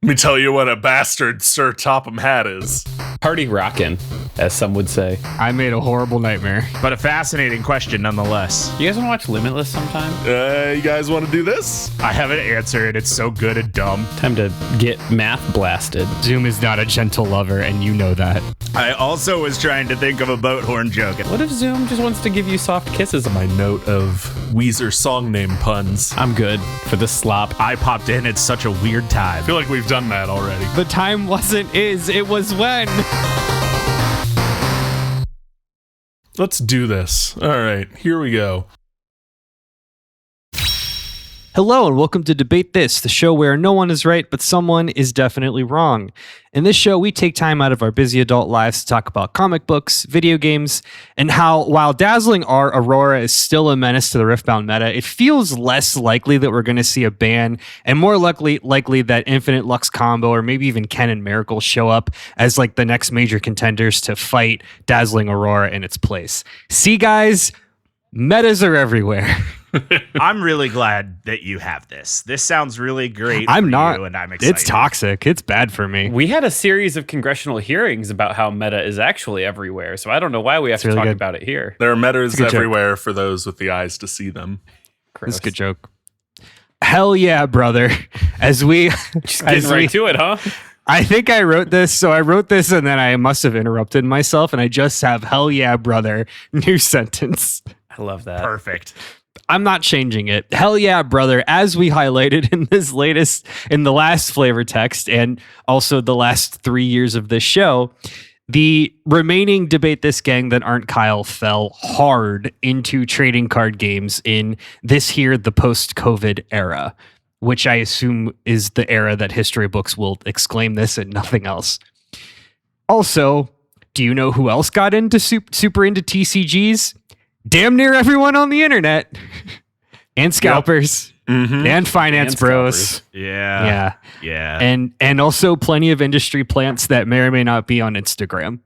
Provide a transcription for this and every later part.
Let me tell you what a bastard Sir Topham Hatt is. Party rockin', as some would say. I made a horrible nightmare. But a fascinating question nonetheless. You guys want to watch Limitless sometime? You guys want to do this? I have an answer, and it's so good and dumb. Time to get math blasted. Zoom is not a gentle lover, and you know that. I also was trying to think of a boat horn joke. What if Zoom just wants to give you soft kisses? My note of Weezer song name puns. I'm good for this slop. I popped in. It's such a weird time. I feel like we've done that already. The time wasn't is, it was when. Let's do this. All right, here we go. Hello and welcome to Debate This, the show where no one is right, but someone is definitely wrong. In this show, we take time out of our busy adult lives to talk about comic books, video games, and how, while dazzling our Aurora is still a menace to the Riftbound meta, it feels less likely that we're going to see a ban, and more likely that Infinite Lux Combo or maybe even Ken and Miracle show up as like the next major contenders to fight dazzling Aurora in its place. See, guys, metas are everywhere. I'm really glad that you have this. This sounds really great. I'm for not, you, and I'm excited. It's toxic. It's bad for me. We had a series of congressional hearings about how meta is actually everywhere, so I don't know why we have to really talk good. about it here. There are metas good everywhere for those with the eyes to see them. This is a good joke. Hell yeah, brother. As we Just getting right to it, huh? I think I wrote this, so I wrote this and then I must have interrupted myself and I just have hell yeah, brother, new sentence. I love that. Perfect. I'm not changing it. Hell yeah, brother. As we highlighted in the last flavor text and also the last 3 years of this show, the remaining Debate This gang that aren't Kyle fell hard into trading card games in this here, the post-COVID era, which I assume is the era that history books will exclaim this and nothing else. Also, do you know who else got into super into TCGs? Damn near everyone on the internet. And scalpers. Yep. Mm-hmm. And finance And bros. scalpers. Yeah. And also plenty of industry plants that may or may not be on Instagram.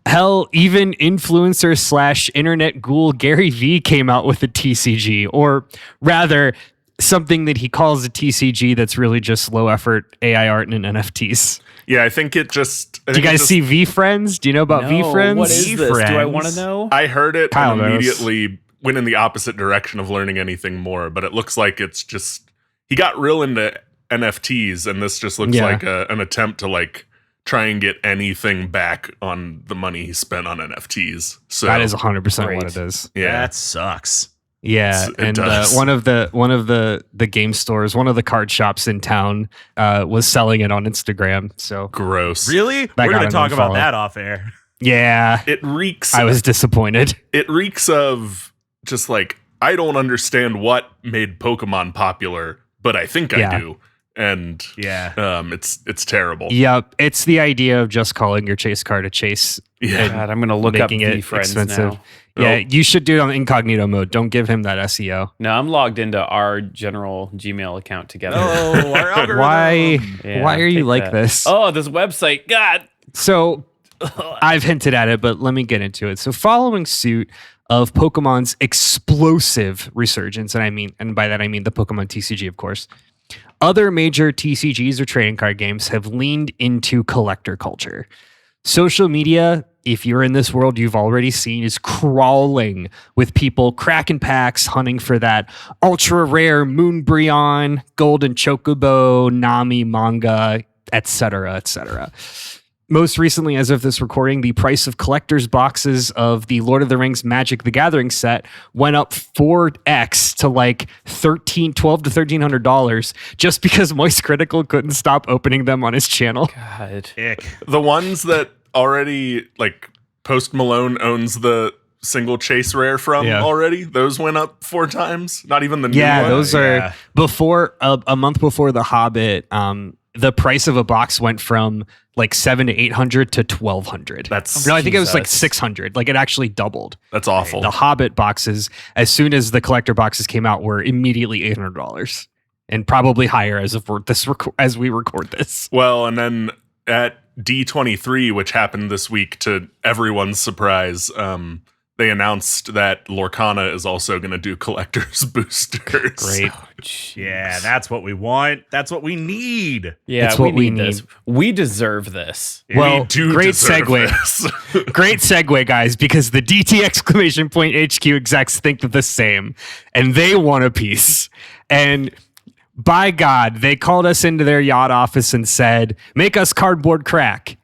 Hell, even influencer / internet ghoul Gary Vee came out with a TCG, or rather something that he calls a TCG that's really just low effort AI art and NFTs. Yeah, I think it just... Do you guys see V Friends? Do you know about V Friends? What is this? V-Friends. Do I want to know? I heard it Kyle and knows. immediately went in the opposite direction of learning anything more, but it looks like it's just... He got real into NFTs, and this just looks like an attempt to like try and get anything back on the money he spent on NFTs. So That is 100% Great. what it is. yeah. That sucks. Yeah, It and does. one of the game stores, one of the card shops in town, was selling it on Instagram. So Gross. Really? That We're got going to an talk about unfollow. that off air. yeah, It reeks. I was disappointed. It reeks of just like, I don't understand what made Pokemon popular, but I think I do. And Yeah. it's terrible. Yep, it's the idea of just calling your chase card a chase. Yeah. God, I'm going to look up Making it V-Friends expensive. now. Yeah, you should do it on incognito mode. Don't give him that SEO. No, I'm logged into our general Gmail account together. Oh, our algorithm. Why? Yeah, Why are you take like that. this? Oh, this website. God. So I've hinted at it, but let me get into it. So following suit of Pokemon's explosive resurgence, and by that I mean the Pokemon TCG, of course, other major TCGs or trading card games have leaned into collector culture. Social media, if you're in this world, you've already seen, is crawling with people cracking packs, hunting for that ultra rare Moonbreon, Golden Chocobo, Nami manga, etc., etc. Most recently, as of this recording, the price of collector's boxes of the Lord of the Rings Magic the Gathering set went up 4x to like $12 to $1,300 just because Moist Critical couldn't stop opening them on his channel. God. Ick. The ones that already, like, Post Malone owns the single chase rare from already, those went up 4 times. Not even the new one. Those are before a month before The Hobbit. The price of a box went from like $700 to $800 to $1,200. I think it was like $600. Like it actually doubled. That's awful. The Hobbit boxes, as soon as the collector boxes came out, were immediately $800 and probably higher as we record this. Well, and then at D23, which happened this week to everyone's surprise, they announced that Lorcana is also going to do collector's boosters. Great. Yeah, that's what we want. That's what we need. Yeah, It's what we need this. We deserve this. Well, We do great deserve segue. this. Great segue, guys, because the DT exclamation point HQ execs think the same, and they want a piece. And by God, they called us into their yacht office and said, "Make us cardboard crack."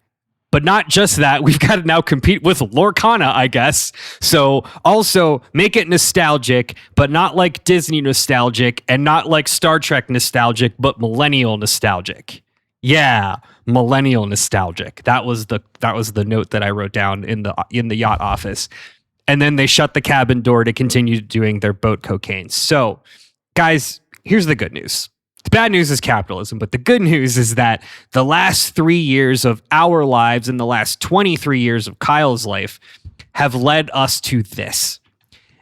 But not just that, we've got to now compete with Lorcana, I guess. So also make it nostalgic, but not like Disney nostalgic, and not like Star Trek nostalgic, but millennial nostalgic. Yeah, millennial nostalgic. That was the note that I wrote down in the yacht office. And then they shut the cabin door to continue doing their boat cocaine. So, guys, here's the good news. The bad news is capitalism, but the good news is that the last 3 years of our lives and the last 23 years of Kyle's life have led us to this.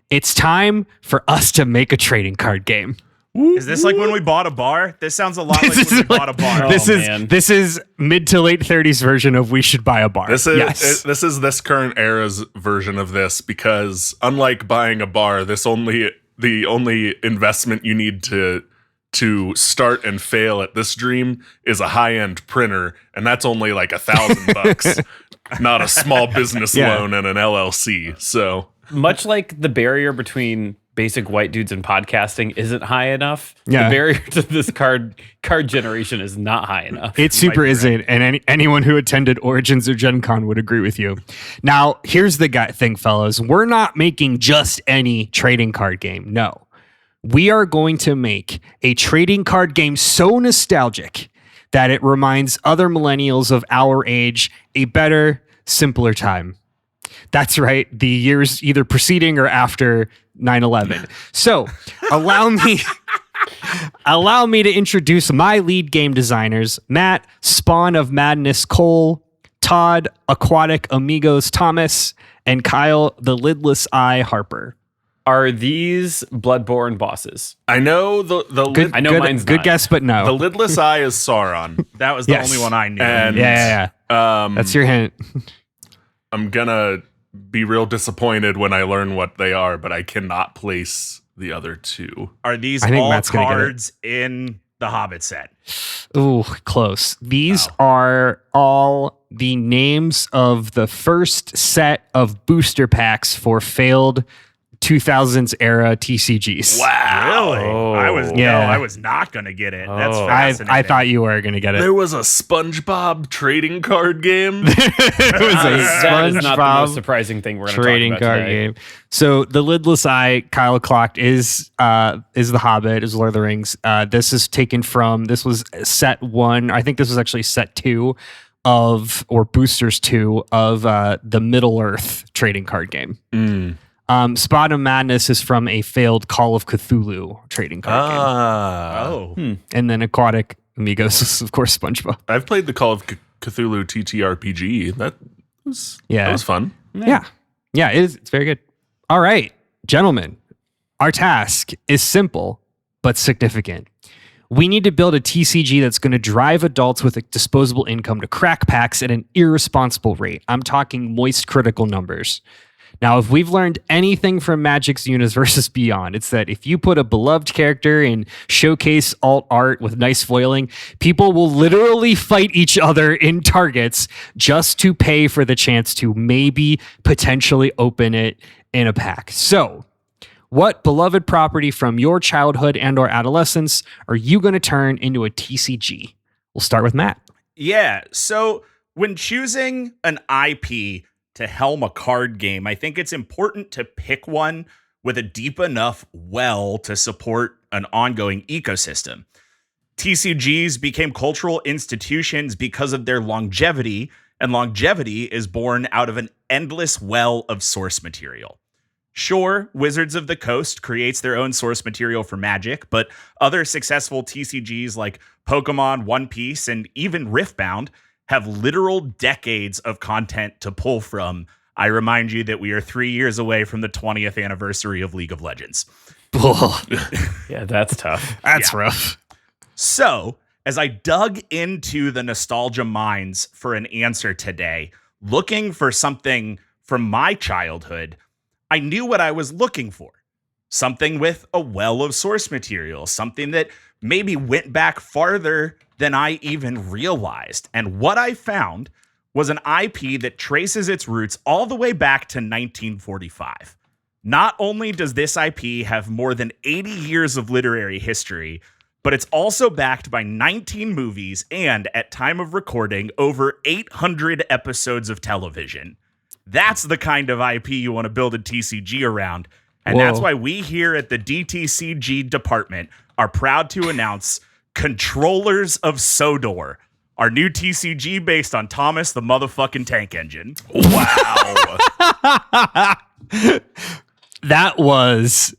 It's time for us to make a trading card game. Is this like when we bought a bar? This sounds a lot like when we bought a bar. This is mid to late 30s version of we should buy a bar. This is this current era's version of this, because unlike buying a bar, the only investment you need to start and fail at this dream is a high-end printer, and that's only like $1,000, not a small business loan and an LLC. So much like the barrier between basic white dudes and podcasting isn't high enough, the barrier to this card generation is not high enough. It super isn't, and anyone who attended Origins or Gen Con would agree with you. Now, here's the thing, fellas. We're not making just any trading card game. No. We are going to make a trading card game so nostalgic that it reminds other millennials of our age a better, simpler time. That's right, the years either preceding or after 9/11. So, allow me to introduce my lead game designers, Matt, Spawn of Madness Cole, Todd, Aquatic Amigos Thomas, and Kyle, the Lidless Eye Harper. Are these Bloodborne bosses? I know I know mine's good not. guess, but no. the lidless eye is Sauron. That was the only one I knew. And Yeah. That's your hint. I'm gonna be real disappointed when I learn what they are, but I cannot place the other two. Are these I think all Matt's gonna get it. cards in the Hobbit set? Ooh, close. These are all the names of the first set of booster packs for failed 2000s era TCGs. Wow. Really? Oh. I was not going to get it. That's fascinating. I thought you were going to get it. There was a SpongeBob trading card game. It was a That is not the SpongeBob most surprising thing we're going to talk trading about card today. game. So the Lidless Eye, Kyle clocked, is The Hobbit, is Lord of the Rings. This is taken from, this was set 1. I think this was actually set 2 of, or boosters 2 of the Middle Earth trading card game. Spot of Madness is from a failed Call of Cthulhu trading card game. Oh. And then Aquatic Amigos is, of course, SpongeBob. I've played the Call of Cthulhu TTRPG. That was fun. Yeah, it is. It's very good. All right, gentlemen, our task is simple but significant. We need to build a TCG that's going to drive adults with a disposable income to crack packs at an irresponsible rate. I'm talking moist critical numbers. Now, if we've learned anything from Magic's Universe Beyond, it's that if you put a beloved character in showcase alt art with nice foiling, people will literally fight each other in targets just to pay for the chance to maybe potentially open it in a pack. So, what beloved property from your childhood and or adolescence are you going to turn into a TCG? We'll start with Matt. Yeah. So when choosing an IP to helm a card game, I think it's important to pick one with a deep enough well to support an ongoing ecosystem. TCGs became cultural institutions because of their longevity, and longevity is born out of an endless well of source material. Sure, Wizards of the Coast creates their own source material for Magic, but other successful TCGs like Pokémon, One Piece, and even Riftbound have literal decades of content to pull from. I remind you that we are 3 years away from the 20th anniversary of League of Legends. Yeah, that's tough. That's rough. So, as I dug into the nostalgia mines for an answer today, looking for something from my childhood, I knew what I was looking for. Something with a well of source material, something that maybe went back farther than I even realized. And what I found was an IP that traces its roots all the way back to 1945. Not only does this IP have more than 80 years of literary history, but it's also backed by 19 movies and, at time of recording, over 800 episodes of television. That's the kind of IP you want to build a TCG around. And that's why we here at the DTCG department are proud to announce Controllers of Sodor, our new TCG based on Thomas the motherfucking Tank Engine. Wow. That was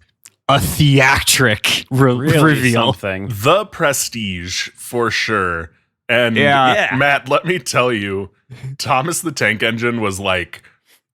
a theatric reveal. Something. The prestige for sure. And Matt, let me tell you, Thomas the Tank Engine was like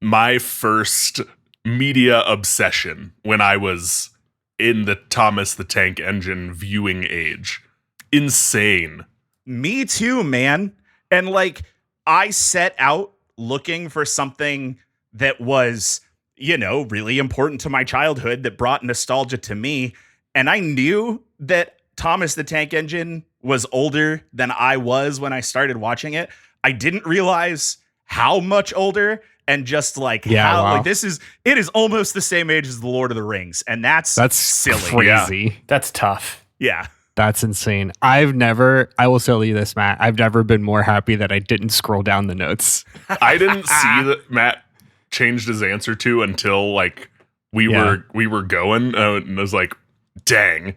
my first media obsession when I was in the Thomas the Tank Engine viewing age. Insane. Me too, man. And like, I set out looking for something that was, you know, really important to my childhood, that brought nostalgia to me. And I knew that Thomas the Tank Engine was older than I was when I started watching it. I didn't realize how much older, and just like like it is almost the same age as the Lord of the Rings, and that's silly. Crazy. Yeah. That's tough. Yeah. That's insane. I will tell you this, Matt. I've never been more happy that I didn't scroll down the notes. I didn't see that Matt changed his answer to until like we were going, and I was like, dang.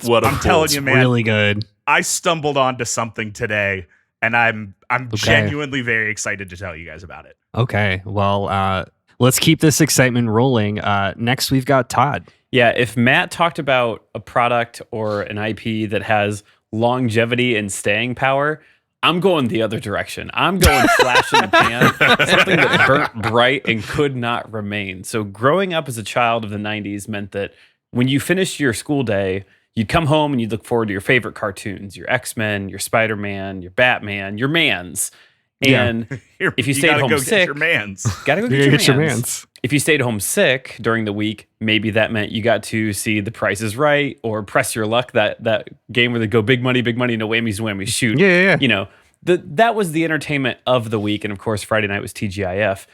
What I'm telling you, man. Really good. I stumbled onto something today, and I'm genuinely very excited to tell you guys about it. Okay. Well, let's keep this excitement rolling. Next, we've got Todd. Yeah, if Matt talked about a product or an IP that has longevity and staying power, I'm going the other direction. I'm going flash in the pan, something that burnt bright and could not remain. So growing up as a child of the 90s meant that when you finished your school day, you'd come home and you'd look forward to your favorite cartoons, your X-Men, your Spider-Man, your Batman, your Mans. And if you stayed home sick, your mans. Gotta go get your mans. If you stayed home sick during the week, maybe that meant you got to see The Price is Right or Press Your Luck, that game where they go big money, no whammies, whammies, shoot. Yeah. You know, that was the entertainment of the week. And of course, Friday night was TGIF.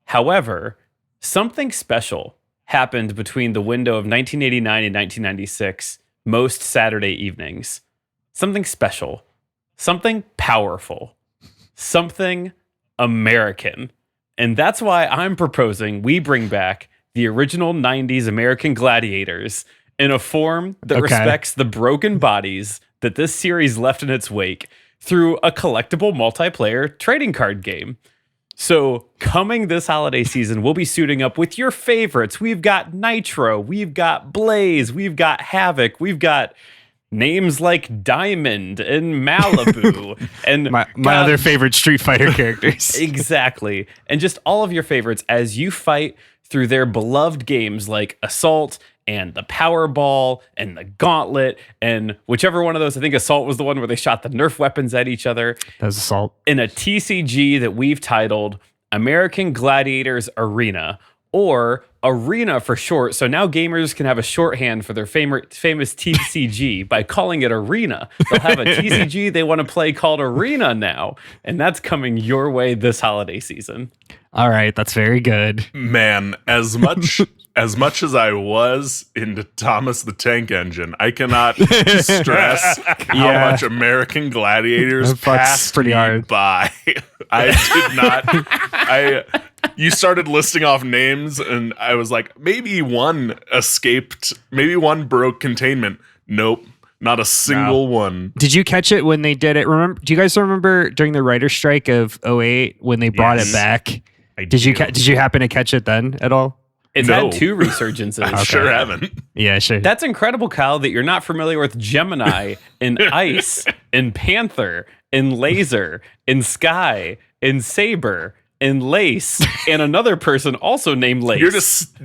However, something special happened between the window of 1989 and 1996, most Saturday evenings. Something special, something powerful, something American. And that's why I'm proposing we bring back the original 90s American Gladiators in a form that respects the broken bodies that this series left in its wake through a collectible multiplayer trading card game. So coming this holiday season, we'll be suiting up with your favorites. We've got Nitro, we've got Blaze, we've got Havoc, we've got names like Diamond and Malibu and my other favorite Street Fighter characters. Exactly. And just all of your favorites as you fight through their beloved games like Assault and the Powerball and the Gauntlet and whichever one of those. I think Assault was the one where they shot the Nerf weapons at each other. That was Assault. In a TCG that we've titled American Gladiators Arena, or Arena for short. So now gamers can have a shorthand for their famous TCG by calling it Arena. They'll have a TCG they want to play called Arena now. And that's coming your way this holiday season. All right. That's very good. Man, as much as I was into Thomas the Tank Engine, I cannot stress how much American Gladiators passed pretty hard by. You started listing off names, and I was like, maybe one escaped, maybe one broke containment. Nope, not a single one. Did you catch it when they did it? Do you guys remember during the writer's strike of 2008 when they brought it back? Did you happen to catch it then at all? It's had two resurgences. I sure haven't. Yeah, sure. That's incredible, Kyle, that you're not familiar with Gemini and Ice and Panther and Laser and Sky and Saber and Lace and another person also named Lace. You're just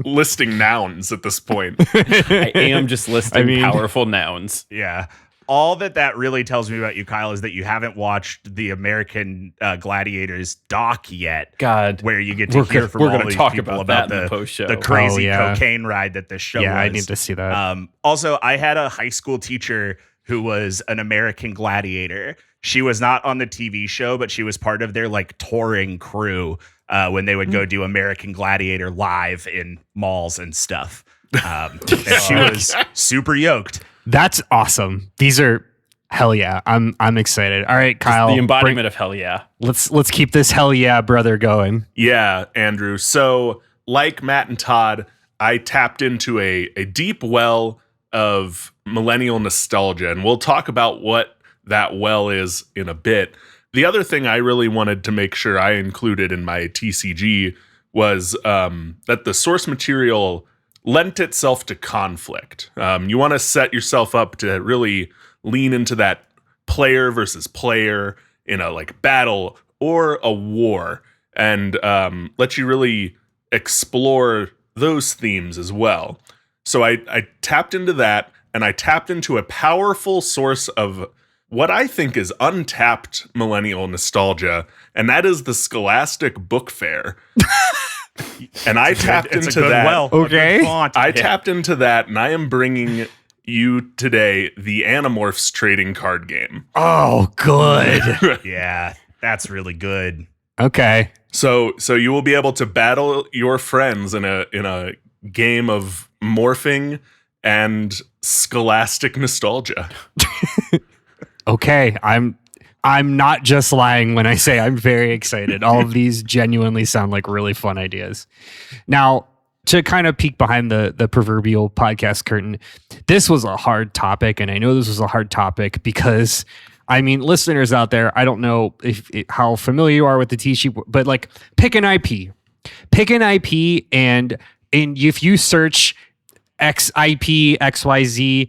listing nouns at this point. I am just listing powerful nouns. Yeah. all that really tells me about you, Kyle, is that you haven't watched the American Gladiators doc yet. God, where you get to hear from all these people about the post-show. the crazy cocaine ride that this show was. I need to see that. Also, I had a high school teacher who was an American Gladiator. She was not on the TV show, but she was part of their like touring crew when they would go do American Gladiator live in malls and stuff. And she was super yoked. That's awesome. These are hell yeah. I'm excited. All right, Kyle. Just the embodiment of hell yeah. Let's keep this hell yeah brother going. Yeah, Andrew. So like Matt and Todd, I tapped into a deep well of millennial nostalgia, and we'll talk about what that well is in a bit. The other thing I really wanted to make sure I included in my TCG was that the source material lent itself to conflict. You want to set yourself up to really lean into that player versus player in a like battle or a war, and let you really explore those themes as well. So I tapped into that, and I tapped into a powerful source of what I think is untapped millennial nostalgia, and that is the Scholastic Book Fair. And I tapped into that. Well, okay. I tapped into that, and I am bringing you today the Animorphs trading card game. Oh, good. Yeah, that's really good. Okay. So you will be able to battle your friends in a game of morphing and scholastic nostalgia. Okay. I'm not just lying when I say I'm very excited. All of these genuinely sound like really fun ideas. Now, to kind of peek behind the proverbial podcast curtain, this was a hard topic, and I know this was a hard topic because, I mean, listeners out there, I don't know how familiar you are with the TCG, but like pick an IP, and if you search XIP XYZ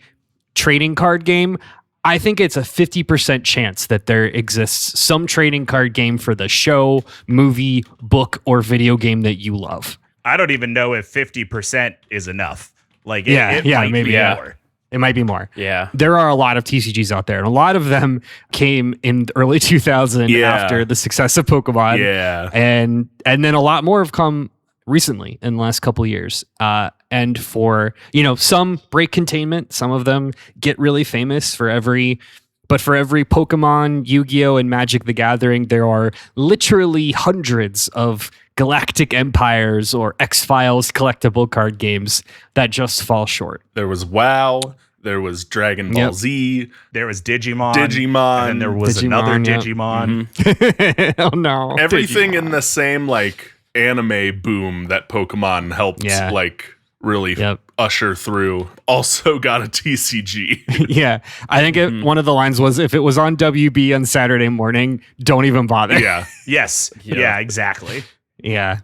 trading card game, I think it's a 50% chance that there exists some trading card game for the show, movie, book, or video game that you love. I don't even know if 50% is enough. Like, it might maybe be more. It might be more. Yeah. There are a lot of TCGs out there, and a lot of them came in the early 2000s after the success of Pokemon. Yeah. And then a lot more have come recently in the last couple of years. And for, some break containment, some of them get really famous for every Pokemon, Yu-Gi-Oh, and Magic the Gathering, there are literally hundreds of Galactic Empires or X-Files collectible card games that just fall short. There was WoW, there was Dragon Ball Z, there was Digimon, and then there was another Digimon. Mm-hmm. Oh no. Everything in the same like anime boom that Pokemon helped really usher through also got a TCG. Yeah. I think one of the lines was, if it was on WB on Saturday morning, don't even bother. Yeah. Yes. Yeah, exactly. Yeah.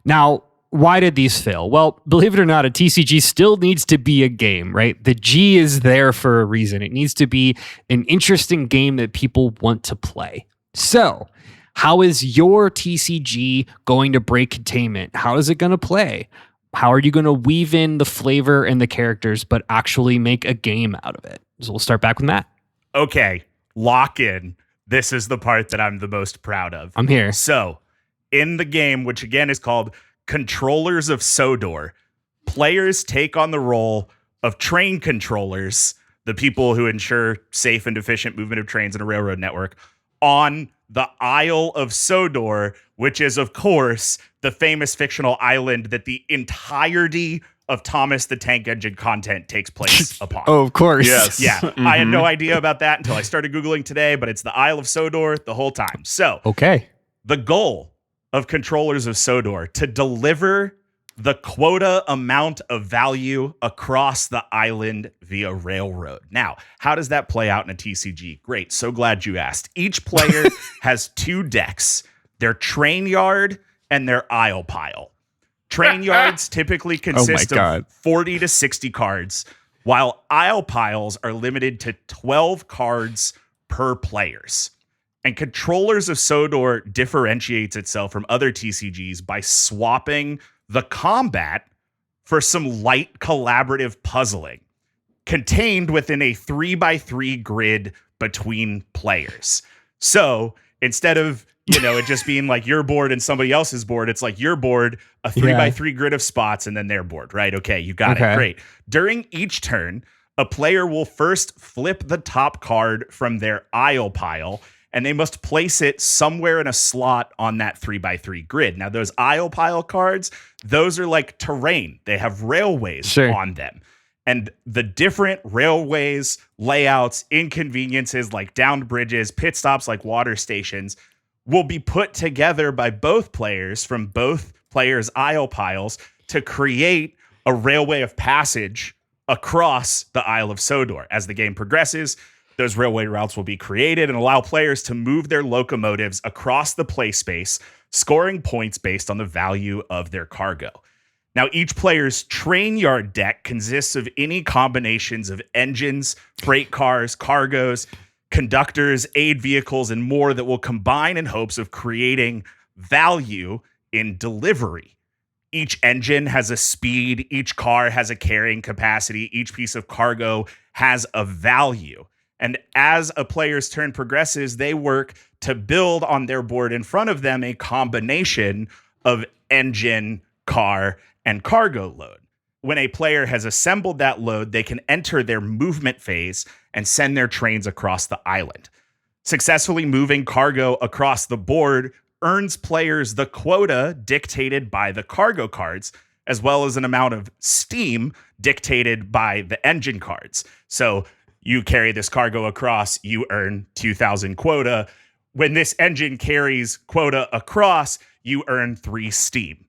Now, why did these fail? Well, believe it or not, a TCG still needs to be a game, right? The G is there for a reason. It needs to be an interesting game that people want to play. So, how is your TCG going to break containment? How is it going to play? How are you going to weave in the flavor and the characters, but actually make a game out of it? So we'll start back with Matt. Okay, lock in. This is the part that I'm the most proud of. I'm here. So, in the game, which again is called Controllers of Sodor, players take on the role of train controllers, the people who ensure safe and efficient movement of trains in a railroad network, on the Isle of Sodor, which is, of course, the famous fictional island that the entirety of Thomas the Tank Engine content takes place upon. Oh, of course. Yes. Yeah. Mm-hmm. I had no idea about that until I started Googling today, but it's the Isle of Sodor the whole time. So, okay. The goal of Controllers of Sodor to deliver the quota amount of value across the island via railroad. Now, how does that play out in a TCG? Great. So glad you asked. Each player has two decks, their train yard and their isle pile. Train yards typically consist of 40 to 60 cards, while isle piles are limited to 12 cards per players. And Controllers of Sodor differentiates itself from other TCGs by swapping the combat for some light collaborative puzzling. contained within a 3x3 grid between players. So instead of, it just being like your board and somebody else's board, it's like your board, a 3x3 grid of spots, and then their board, right? Okay, you got it. Great. During each turn, a player will first flip the top card from their Isle pile, and they must place it somewhere in a slot on that 3x3 grid. Now, those Isle pile cards, those are like terrain. They have railways on them. And the different railways, layouts, inconveniences like downed bridges, pit stops like water stations will be put together by both players from both players' Isle piles to create a railway of passage across the Isle of Sodor. As the game progresses, those railway routes will be created and allow players to move their locomotives across the play space, scoring points based on the value of their cargo. Now, each player's train yard deck consists of any combinations of engines, freight cars, cargoes, conductors, aid vehicles, and more that will combine in hopes of creating value in delivery. Each engine has a speed, each car has a carrying capacity, each piece of cargo has a value. And as a player's turn progresses, they work to build on their board in front of them a combination of engine, car, and cargo load. When a player has assembled that load, they can enter their movement phase and send their trains across the island. Successfully moving cargo across the board earns players the quota dictated by the cargo cards, as well as an amount of steam dictated by the engine cards. So you carry this cargo across, you earn 2,000 quota. When this engine carries quota across, you earn 3 steam.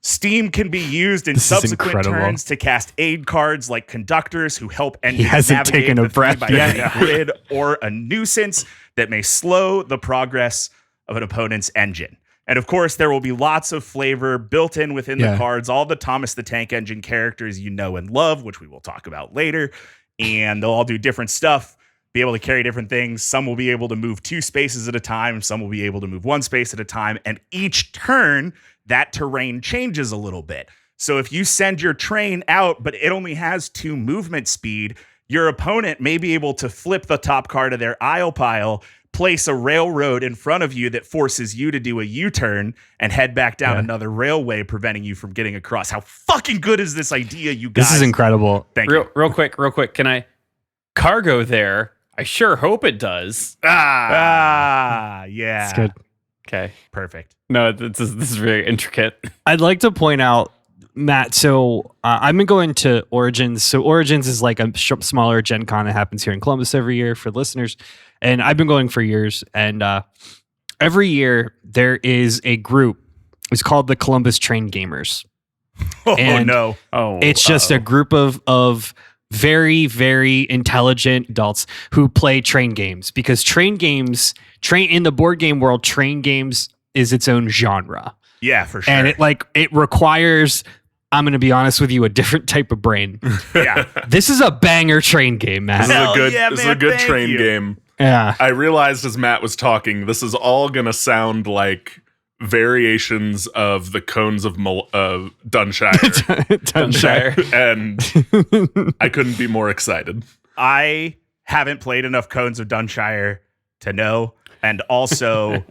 Steam can be used in subsequent turns to cast aid cards like conductors who help engines navigate the 3x3 grid, or a nuisance that may slow the progress of an opponent's engine. And of course, there will be lots of flavor built in within the cards, all the Thomas the Tank Engine characters you know and love, which we will talk about later. And they'll all do different stuff, be able to carry different things. Some will be able to move 2 spaces at a time. Some will be able to move 1 space at a time. And each turn, that terrain changes a little bit. So if you send your train out, but it only has 2 movement speed, your opponent may be able to flip the top card of their Isle pile, place a railroad in front of you that forces you to do a U-turn and head back down another railway, preventing you from getting across. How fucking good is this idea, you guys? This is incredible. Thank you. Real quick. Can I cargo there? I sure hope it does. Yeah. It's good. Okay. Perfect. No, this is very intricate. I'd like to point out, Matt, so I've been going to Origins. So Origins is like a smaller Gen Con that happens here in Columbus every year for listeners. And I've been going for years. And every year there is a group. It's called the Columbus Train Gamers. It's just a group of very, very intelligent adults who play train games, because train in the board game world, train games is its own genre. Yeah, for sure. And it requires, I'm going to be honest with you, a different type of brain. Yeah. This is a banger train game, Matt. This is a good train game. Yeah. I realized as Matt was talking, this is all going to sound like variations of the cones of Dunshire. Dunshire. And I couldn't be more excited. I haven't played enough cones of Dunshire to know. And also,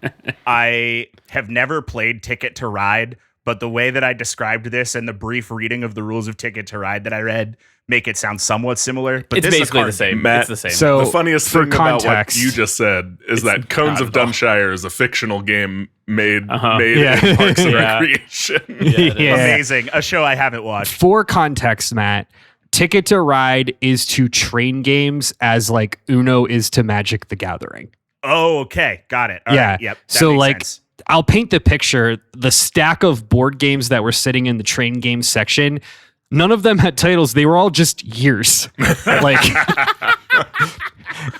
I have never played Ticket to Ride, but the way that I described this and the brief reading of the rules of Ticket to Ride that I read make it sound somewhat similar. But it's basically the same. Matt, it's the same. So the funniest thing about what you just said is that Cones of Dunshire is a fictional game made in Parks and Recreation. Amazing. A show I haven't watched. For context, Matt, Ticket to Ride is to train games as like Uno is to Magic the Gathering. Oh, okay. Got it. All right. Yep. So like, sense. I'll paint the picture. The stack of board games that were sitting in the train game section, none of them had titles. They were all just years. Like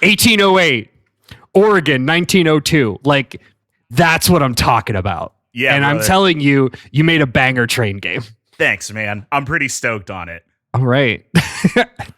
1808, Oregon, 1902. Like, that's what I'm talking about. Yeah. And I'm telling you, you made a banger train game. Thanks, man. I'm pretty stoked on it. All right.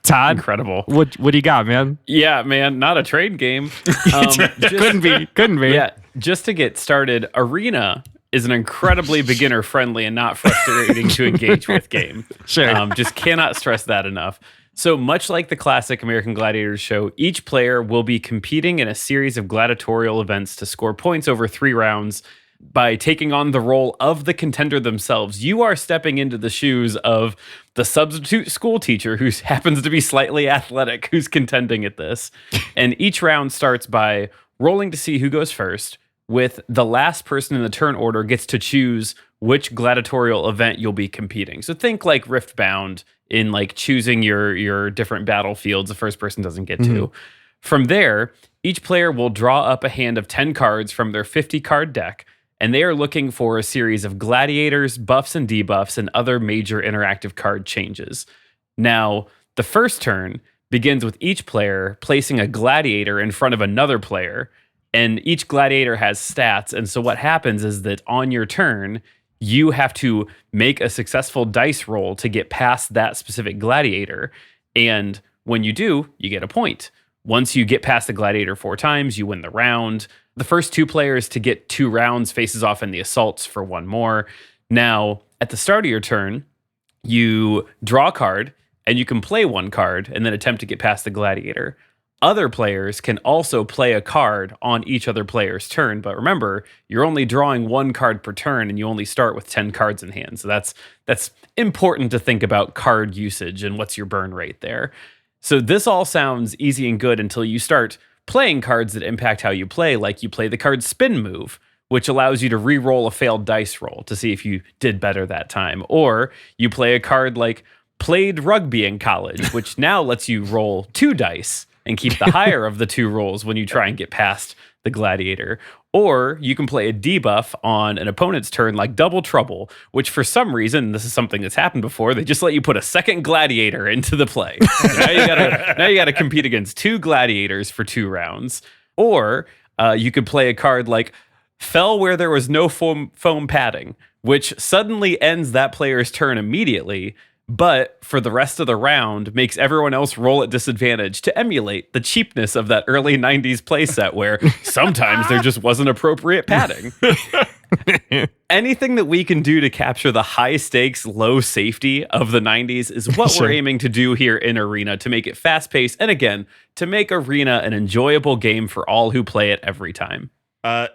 Todd, incredible. What do you got, man? Yeah, man, not a train game. Couldn't be. Yeah, just to get started, Arena is an incredibly beginner friendly and not frustrating to engage with game. Sure. Just cannot stress that enough. So much like the classic American Gladiators show, each player will be competing in a series of gladiatorial events to score points over 3 rounds by taking on the role of the contender themselves. You are stepping into the shoes of the substitute school teacher who happens to be slightly athletic, who's contending at this. And each round starts by rolling to see who goes first, with the last person in the turn order gets to choose which gladiatorial event you'll be competing. So think like Riftbound in like choosing your different battlefields the first person doesn't get to. From there, each player will draw up a hand of 10 cards from their 50 card deck, and they are looking for a series of gladiators, buffs and debuffs, and other major interactive card changes. Now, the first turn begins with each player placing a gladiator in front of another player, and each gladiator has stats. And so what happens is that on your turn, you have to make a successful dice roll to get past that specific gladiator. And when you do, you get a point. Once you get past the gladiator 4 times, you win the round. The first 2 players to get 2 rounds faces off in the assaults for 1 more. Now, at the start of your turn, you draw a card, and you can play 1 card and then attempt to get past the gladiator. Other players can also play a card on each other player's turn, but remember, you're only drawing 1 card per turn, and you only start with 10 cards in hand. So that's important to think about card usage and what's your burn rate there. So this all sounds easy and good until you start playing cards that impact how you play, like you play the card Spin Move, which allows you to re-roll a failed dice roll to see if you did better that time. Or you play a card like Played Rugby in College, which now lets you roll 2 dice and keep the higher of the 2 rolls when you try and get past the gladiator. Or you can play a debuff on an opponent's turn like Double Trouble, which for some reason, this is something that's happened before, they just let you put a second gladiator into the play. So now you gotta compete against 2 gladiators for 2 rounds. Or you could play a card like Fell Where There Was No Foam Padding, which suddenly ends that player's turn immediately, but for the rest of the round makes everyone else roll at disadvantage to emulate the cheapness of that early 90s playset where sometimes there just wasn't appropriate padding. Anything that we can do to capture the high stakes, low safety of the 90s is what we're aiming to do here in Arena, to make it fast paced and again, to make Arena an enjoyable game for all who play it every time.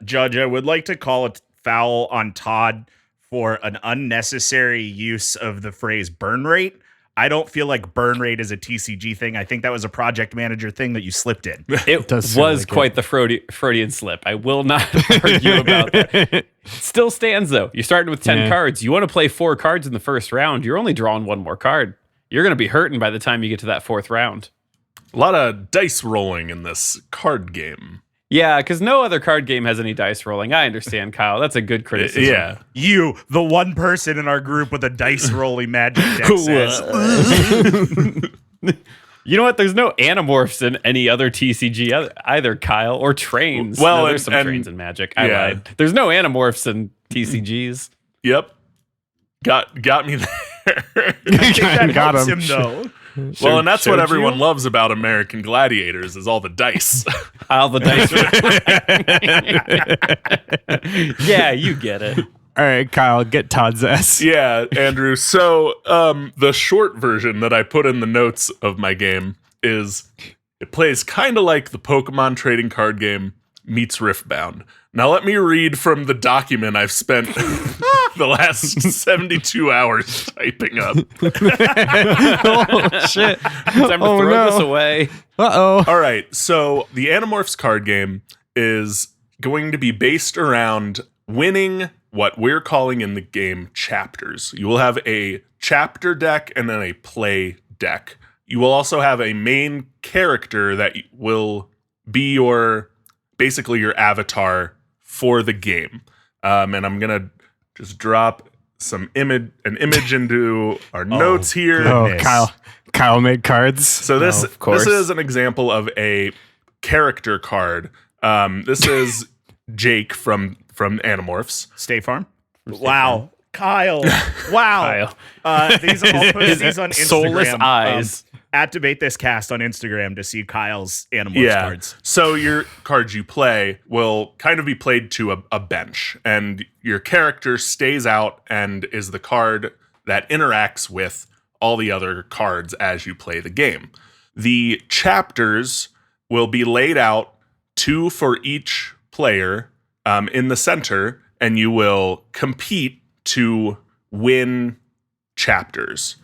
Judge, I would like to call a foul on Todd for an unnecessary use of the phrase burn rate. I don't feel like burn rate is a TCG thing. I think that was a project manager thing that you slipped in. It was quite the Freudian slip. I will not argue about that. It still stands, though. You're starting with 10 cards. You want to play 4 cards in the first round. You're only drawing 1 more card. You're going to be hurting by the time you get to that 4th round. A lot of dice rolling in this card game. Yeah, because no other card game has any dice rolling. I understand, Kyle. That's a good criticism. Yeah. You, the one person in our group with a dice rolling magic deck says. You know what? There's no Animorphs in any other TCG either, Kyle, or trains. Well, there's some trains in Magic. I lied. There's no Animorphs in TCGs. Yep. Got me there. Got him, though. Well, and that's what everyone loves about American Gladiators is all the dice. All the dice. Yeah, you get it. All right, Kyle, get Todd's ass. Yeah, Andrew. So the short version that I put in the notes of my game is it plays kind of like the Pokemon trading card game meets Riftbound. Now let me read from the document I've spent the last 72 hours typing up. Oh, shit. Time to throw this away. Uh-oh. All right, so the Animorphs card game is going to be based around winning what we're calling in the game chapters. You will have a chapter deck and then a play deck. You will also have a main character that will be basically your avatar for the game. And I'm going to just drop an image into our notes here. Oh, Kyle made cards. So this is an example of a character card. This is Jake from Animorphs. State Farm. Wow. Kyle. Wow. I'll post these on Instagram. Soulless eyes. At Debate This Cast on Instagram to see Kyle's Animorphs cards. So your cards you play will kind of be played to a bench, and your character stays out and is the card that interacts with all the other cards as you play the game. The chapters will be laid out, 2 for each player in the center, and you will compete to win chapters.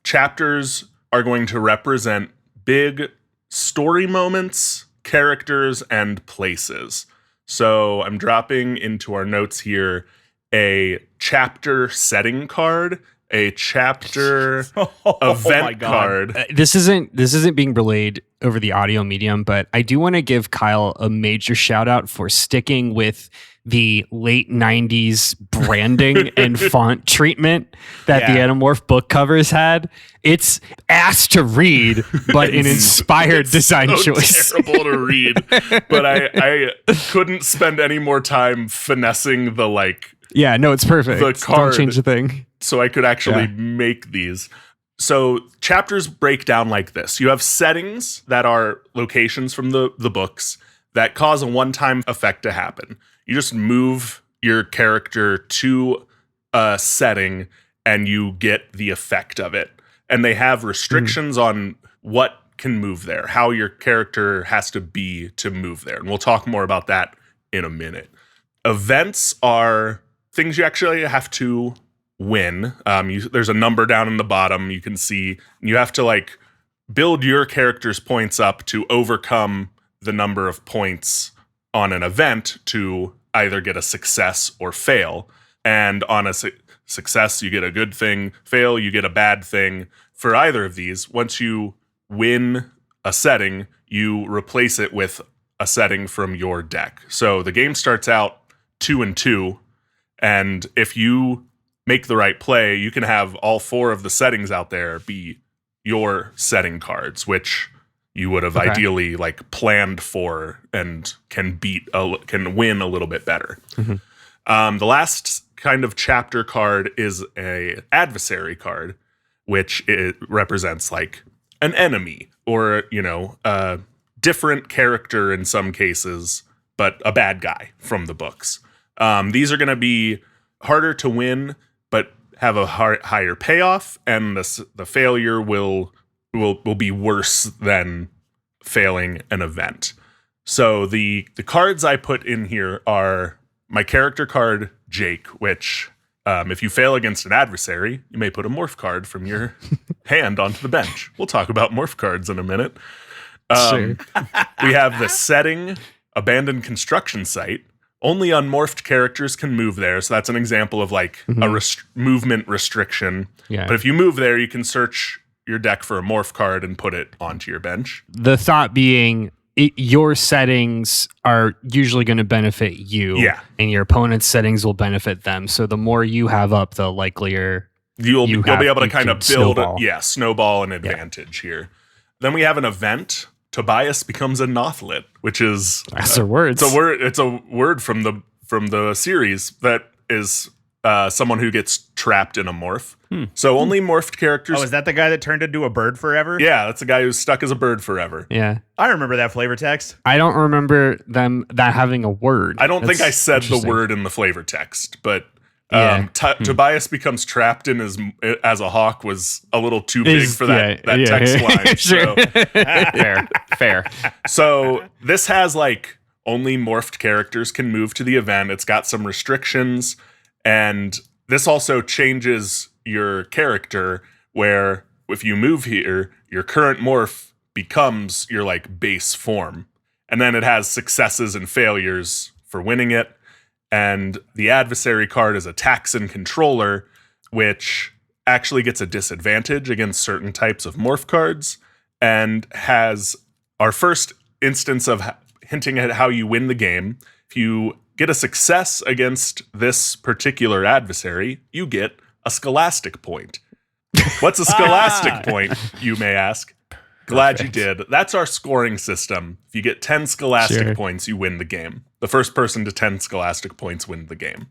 Chapters are going to represent big story moments, characters, and places. So I'm dropping into our notes here a chapter setting card, a chapter event card. This isn't being relayed over the audio medium, but I do want to give Kyle a major shout out for sticking with the late 90s branding and font treatment that the Animorph book covers had. It's ass to read, but an inspired design choice. Terrible to read, but I couldn't spend any more time finessing the Yeah, no, it's perfect. The card, don't change a thing. So I could actually make these. So chapters break down like this. You have settings that are locations from the books that cause a one-time effect to happen. You just move your character to a setting and you get the effect of it. And they have restrictions on what can move there, how your character has to be to move there. And we'll talk more about that in a minute. Events are things you actually have to win. There's a number down in the bottom you can see. You have to build your character's points up to overcome the number of points on an event to either get a success or fail. And on a success, you get a good thing. Fail, you get a bad thing. For either of these, once you win a setting, you replace it with a setting from your deck. So the game starts out 2-2, and if you make the right play, you can have all 4 of the settings out there be your setting cards, which you would have ideally planned for and can win a little bit better. The last kind of chapter card is a adversary card, which it represents an enemy or a different character in some cases, but a bad guy from the books. These are going to be harder to win, but have a higher payoff, and the failure will be worse than failing an event. So the cards I put in here are my character card, Jake, which if you fail against an adversary, you may put a morph card from your hand onto the bench. We'll talk about morph cards in a minute. Sure. We have the setting, abandoned construction site. Only unmorphed characters can move there. So that's an example of a movement restriction. Yeah. But if you move there, you can search your deck for a morph card and put it onto your bench. The thought being your settings are usually going to benefit you. Yeah. And your opponent's settings will benefit them. So the more you have up, the likelier you'll be able to kind of build snowball an advantage here. Then we have an event. Tobias becomes a Nothlit, which is that's a word. It's a word from the series that is someone who gets trapped in a morph. So only morphed characters. Oh, is that the guy that turned into a bird forever? Yeah, that's the guy who's stuck as a bird forever. Yeah, I remember that flavor text. I don't remember that having a word. I don't think I said the word in the flavor text, but Tobias becomes trapped in as a hawk was a little too big for that text line. Sure. So. Fair. So this has only morphed characters can move to the event. It's got some restrictions, and this also changes your character where if you move here, your current morph becomes your base form. And then it has successes and failures for winning it. And the adversary card is a Taxon controller, which actually gets a disadvantage against certain types of morph cards and has our first instance of hinting at how you win the game. If you get a success against this particular adversary, you get a scholastic point. What's a scholastic point, you may ask? Glad you did. That's our scoring system. If you get 10 scholastic points, you win the game. The first person to 10 scholastic points wins the game.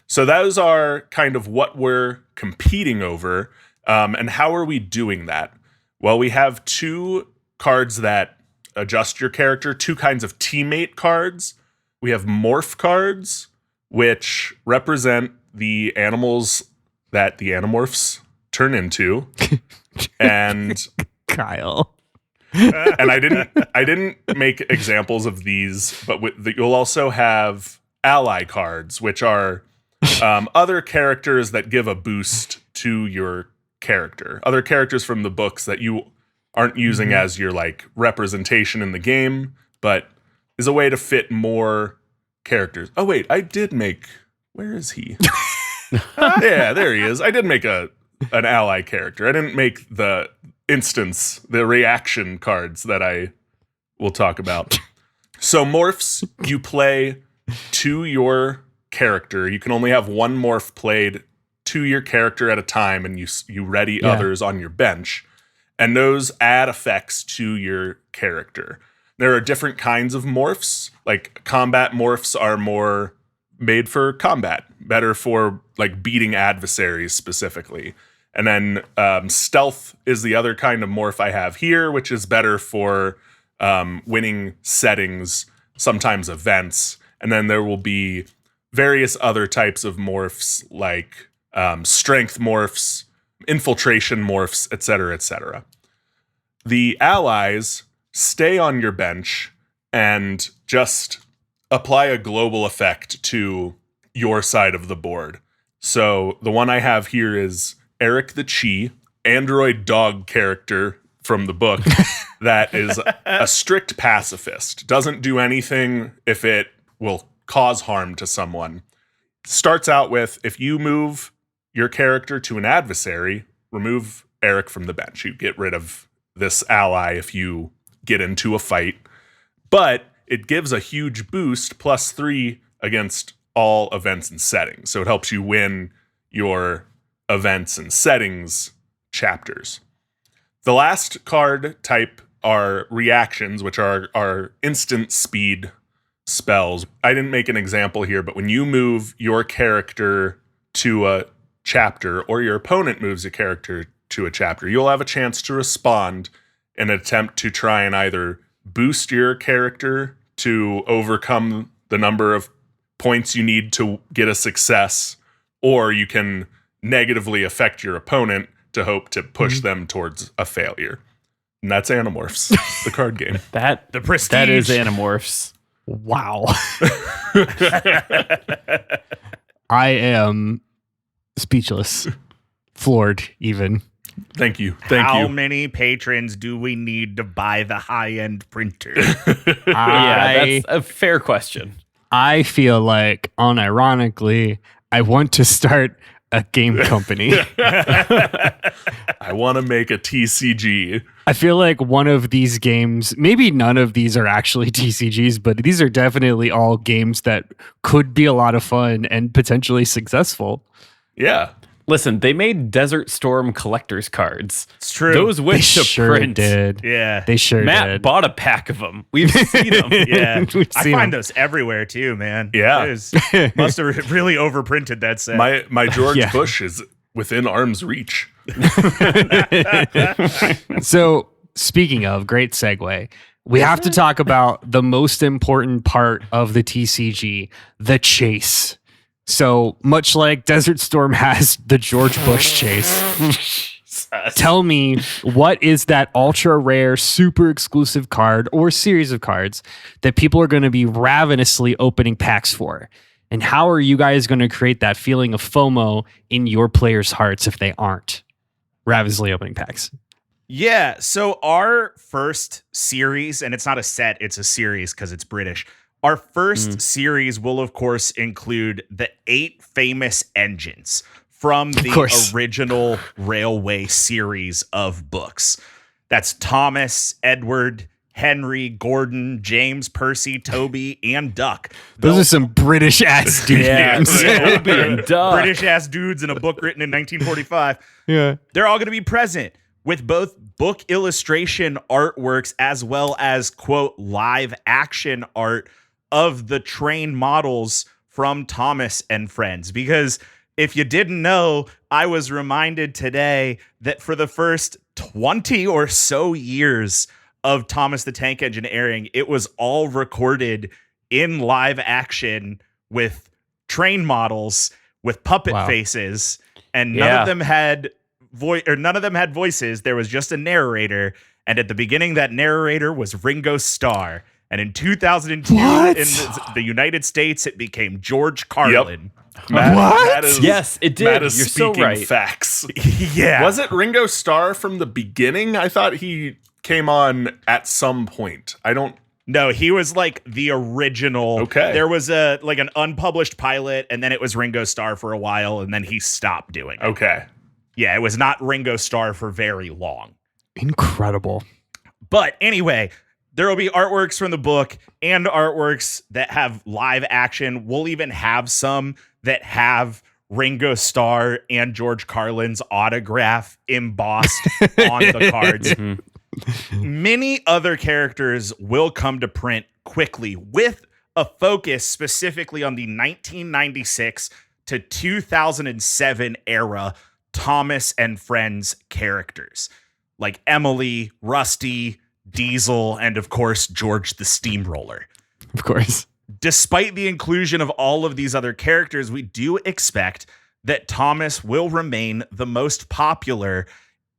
So those are kind of what we're competing over. And how are we doing that? Well, we have 2 cards that adjust your character, 2 kinds of teammate cards. We have morph cards, which represent the animals that the Animorphs turn into. And Kyle. and I didn't make examples of these, but you'll also have ally cards, which are other characters that give a boost to your character. Other characters from the books that you aren't using as your like representation in the game, but is a way to fit more characters. Oh wait, I did make. Where is he? Yeah, there he is. I did make an ally character. I didn't make the reaction cards that I will talk about. So morphs, you play to your character. You can only have one morph played to your character at a time, and you ready others on your bench. And those add effects to your character. There are different kinds of morphs. Like combat morphs are more made for combat, better for like beating adversaries specifically. And then stealth is the other kind of morph I have here, which is better for winning settings, sometimes events. And then there will be various other types of morphs like strength morphs, infiltration morphs, etc., etc. The allies stay on your bench and just apply a global effect to your side of the board. So the one I have here is Eric the Chi, android dog character from the book that is a strict pacifist. Doesn't do anything if it will cause harm to someone. Starts out with, if you move your character to an adversary, remove Eric from the bench. You get rid of this ally if you get into a fight. But it gives a huge boost, +3 against all events and settings. So it helps you win your events and settings chapters. The last card type are reactions, which are instant speed spells. I didn't make an example here, but when you move your character to a chapter or your opponent moves a character to a chapter, you'll have a chance to respond in an attempt to try and either boost your character to overcome the number of points you need to get a success, or you can negatively affect your opponent to hope to push them towards a failure. And that's Animorphs, the card game. The prestige. That is Animorphs. Wow. I am speechless. Floored, even. Thank you. How many patrons do we need to buy the high-end printer? Yeah, that's a fair question. I feel like, unironically, I want to start a game company. I want to make a TCG. I feel like one of these games, maybe none of these are actually TCGs, but these are definitely all games that could be a lot of fun and potentially successful. Yeah. Listen, they made Desert Storm collector's cards. It's true. Those went to print. Did. Yeah. They sure Matt did. bought a pack of them. We've seen them. Yeah. I find those everywhere too, man. Yeah. Must have really overprinted that set. My George Bush is within arm's reach. So, speaking of, great segue. We have to talk about the most important part of the TCG, the chase. So, much like Desert Storm has the George Bush chase, tell me, what is that ultra rare, super exclusive card or series of cards that people are going to be ravenously opening packs for? And how are you guys going to create that feeling of FOMO in your players' hearts if they aren't ravenously opening packs? Yeah, so our first series, and it's not a set, it's a series because it's British. Our first series will, of course, include the 8 famous engines from the original Railway series of books. That's Thomas, Edward, Henry, Gordon, James, Percy, Toby, and Duck. Those are some British-ass dude names. Toby and Duck. British-ass dudes in a book written in 1945. Yeah. They're all going to be present with both book illustration artworks as well as, quote, live action art of the train models from Thomas and Friends. Because if you didn't know, I was reminded today that for the first 20 or so years of Thomas the Tank Engine airing, it was all recorded in live action with train models with puppet faces, and none of them had none of them had voices. There was just a narrator, and at the beginning, that narrator was Ringo Starr. And in 2002, in the United States, it became George Carlin. Yep. Yes, it did. Matt is You're so speaking right. facts. Yeah. Was it Ringo Starr from the beginning? I thought he came on at some point. I don't. No, he was like the original. Okay. There was an unpublished pilot, and then it was Ringo Starr for a while, and then he stopped doing it. Okay. Yeah, it was not Ringo Starr for very long. Incredible. But anyway, there will be artworks from the book and artworks that have live action. We'll even have some that have Ringo Starr and George Carlin's autograph embossed on the cards. Many other characters will come to print quickly with a focus specifically on the 1996 to 2007 era Thomas and Friends characters like Emily, Rusty, Diesel, and of course, George the Steamroller. Of course. Despite the inclusion of all of these other characters, we do expect that Thomas will remain the most popular,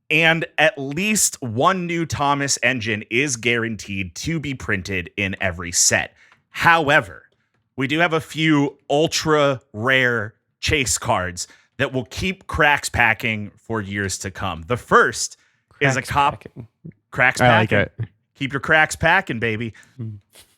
and at least one new Thomas engine is guaranteed to be printed in every set. However, we do have a few ultra rare chase cards that will keep cracks packing for years to come. The first is a copy. Cracks packing. I like it. Keep your cracks packing, baby.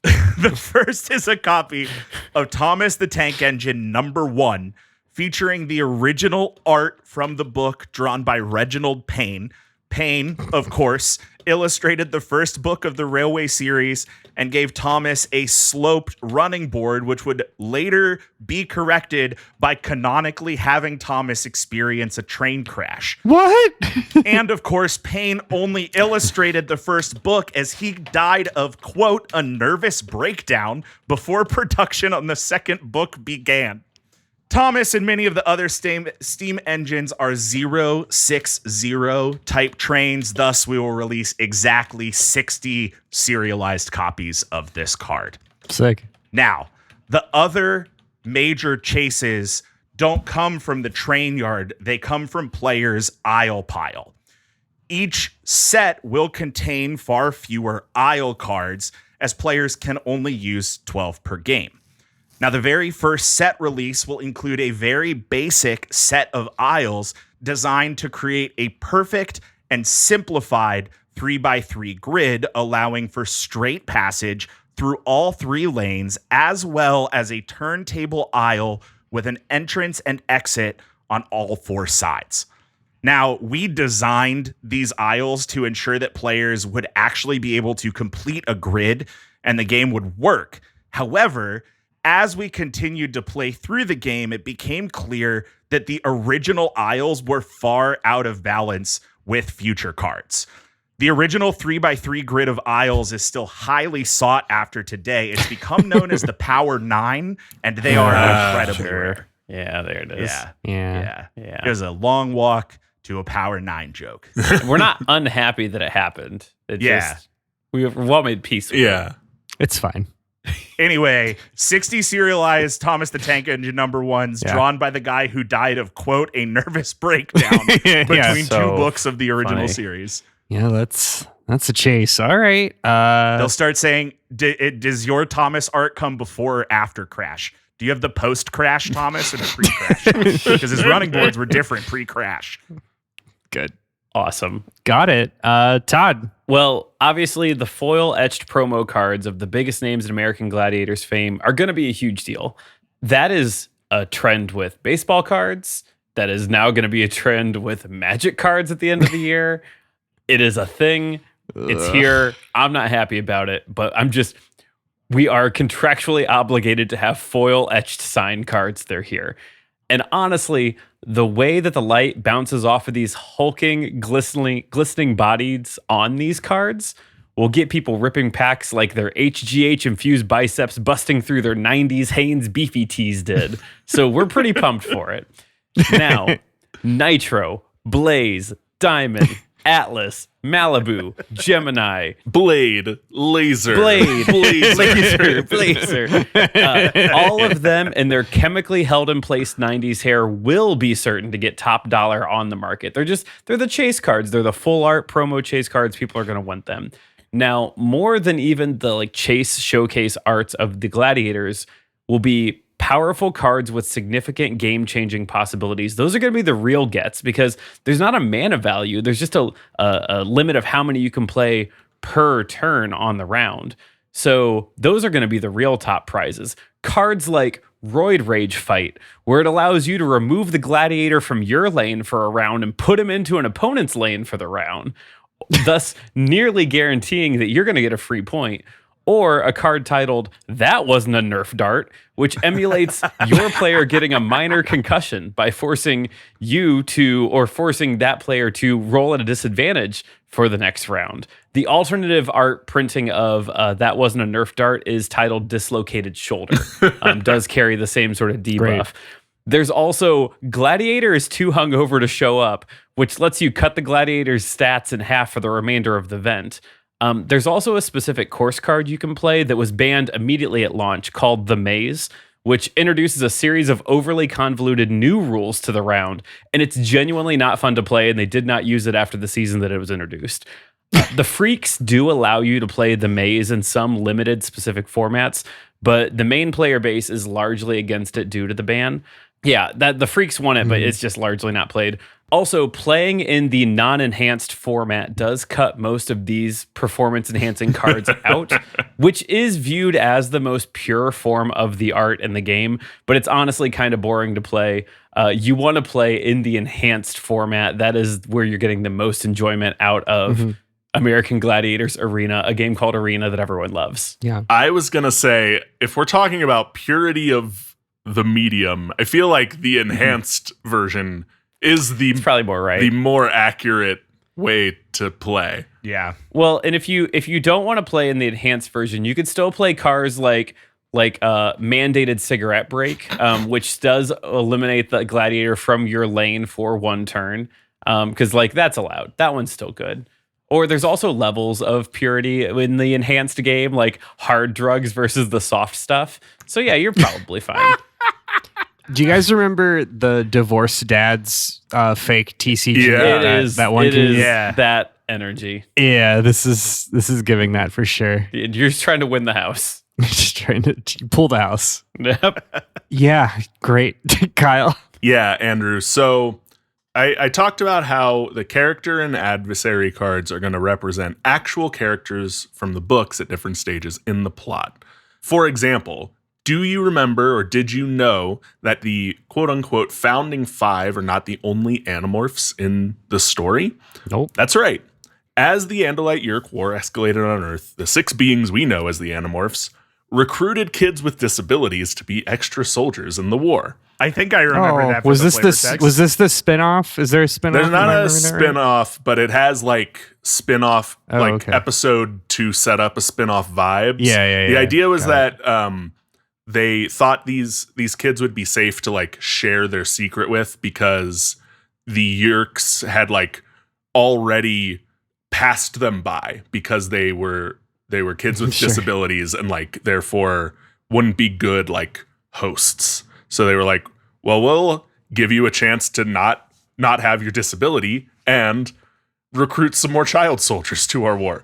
The first is a copy of Thomas the Tank Engine #1, featuring the original art from the book drawn by Reginald Payne. Payne, of course, illustrated the first book of the Railway series and gave Thomas a sloped running board, which would later be corrected by canonically having Thomas experience a train crash. What? And of course, Payne only illustrated the first book as he died of, quote, a nervous breakdown before production on the second book began. Thomas and many of the other steam engines are 060 type trains. Thus, we will release exactly 60 serialized copies of this card. Sick. Now, the other major chases don't come from the train yard. They come from players' aisle pile. Each set will contain far fewer aisle cards, as players can only use 12 per game. Now, the very first set release will include a very basic set of aisles designed to create a perfect and simplified 3x3 grid, allowing for straight passage through all 3 lanes, as well as a turntable aisle with an entrance and exit on all 4 sides. Now, we designed these aisles to ensure that players would actually be able to complete a grid and the game would work. However, as we continued to play through the game, it became clear that the original aisles were far out of balance with future cards. The original 3x3 grid of aisles is still highly sought after today. It's become known as the Power 9, and they are incredibly rare. Yeah, there it is. Yeah. There's a long walk to a Power 9 joke. We're not unhappy that it happened. It just, we've well made peace with it. It's fine. Anyway, 60 serialized Thomas the Tank Engine #1s drawn by the guy who died of, quote, a nervous breakdown between 2 books of the original series. Yeah, that's a chase. All right. They'll start saying, does your Thomas art come before or after Crash? Do you have the post-Crash Thomas and a pre-Crash? Because his running boards were different pre-Crash. Good. Awesome. Got it. Todd. Well, obviously, the foil etched promo cards of the biggest names in American Gladiators fame are going to be a huge deal. That is a trend with baseball cards. That is now going to be a trend with Magic cards at the end of the year. It is a thing. It's here. I'm not happy about it, but we are contractually obligated to have foil etched signed cards. They're here. And honestly, the way that the light bounces off of these hulking, glistening bodies on these cards will get people ripping packs like their HGH-infused biceps busting through their 90s Hanes beefy tees did. So we're pretty pumped for it. Now, Nitro, Blaze, Diamond, Atlas, Malibu, Gemini, Blade, Laser. Blazer. All of them and their chemically held in place 90s hair will be certain to get top dollar on the market. They're the chase cards. They're the full art promo chase cards. People are going to want them. Now, more than even the chase showcase arts of the Gladiators will be powerful cards with significant game-changing possibilities. Those are going to be the real gets because there's not a mana value. There's just a limit of how many you can play per turn on the round. So those are going to be the real top prizes. Cards like Roid Rage Fight, where it allows you to remove the Gladiator from your lane for a round and put him into an opponent's lane for the round, thus nearly guaranteeing that you're going to get a free point. Or a card titled That Wasn't a Nerf Dart, which emulates your player getting a minor concussion by forcing that player to roll at a disadvantage for the next round. The alternative art printing of That Wasn't a Nerf Dart is titled Dislocated Shoulder. Does carry the same sort of debuff. Great. There's also Gladiator is too hungover to show up, which lets you cut the Gladiator's stats in half for the remainder of the event. There's also a specific course card you can play that was banned immediately at launch called The Maze, which introduces a series of overly convoluted new rules to the round, and it's genuinely not fun to play, and they did not use it after the season that it was introduced. The Freaks do allow you to play The Maze in some limited specific formats, but the main player base is largely against it due to the ban. Yeah, the Freaks want it, but it's just largely not played. Also, playing in the non-enhanced format does cut most of these performance-enhancing cards out, which is viewed as the most pure form of the art in the game, but it's honestly kind of boring to play. You want to play in the enhanced format. That is where you're getting the most enjoyment out of American Gladiators Arena, a game called Arena that everyone loves. Yeah. I was going to say, if we're talking about purity of the medium, I feel like the enhanced version is It's probably more right. the more accurate way to play. Yeah. Well, and if you don't want to play in the enhanced version, you could still play cards like mandated cigarette break, which does eliminate the Gladiator from your lane for one turn, because that's allowed. That one's still good. Or there's also levels of purity in the enhanced game, like hard drugs versus the soft stuff. So yeah, you're probably fine. Do you guys remember the Divorced Dad's fake TCG? Yeah. It is that one. It is Yeah. that energy. Yeah, this is giving that for sure. You're just trying to win the house. Just trying to pull the house. Yep. Yeah, great, Kyle. Yeah, Andrew. So I talked about how the character and adversary cards are going to represent actual characters from the books at different stages in the plot. For example, do you remember or did you know that the quote-unquote founding five are not the only Animorphs in the story? Nope. That's right. As the Andalite-Yeerk War escalated on Earth, the six beings we know as the Animorphs recruited kids with disabilities to be extra soldiers in the war. I think I remember that. Was this flavor text. was this the spin-off? Is there a spin-off? There's not Am I a remembering that right? spin-off, but it has spin-off okay. episode to set up a spin-off vibes. Yeah. The idea was Got that they thought these kids would be safe to share their secret with because the Yeerks had already passed them by because they were kids with Sure. disabilities and therefore wouldn't be good hosts. So they were like, well, we'll give you a chance to not have your disability and recruit some more child soldiers to our war.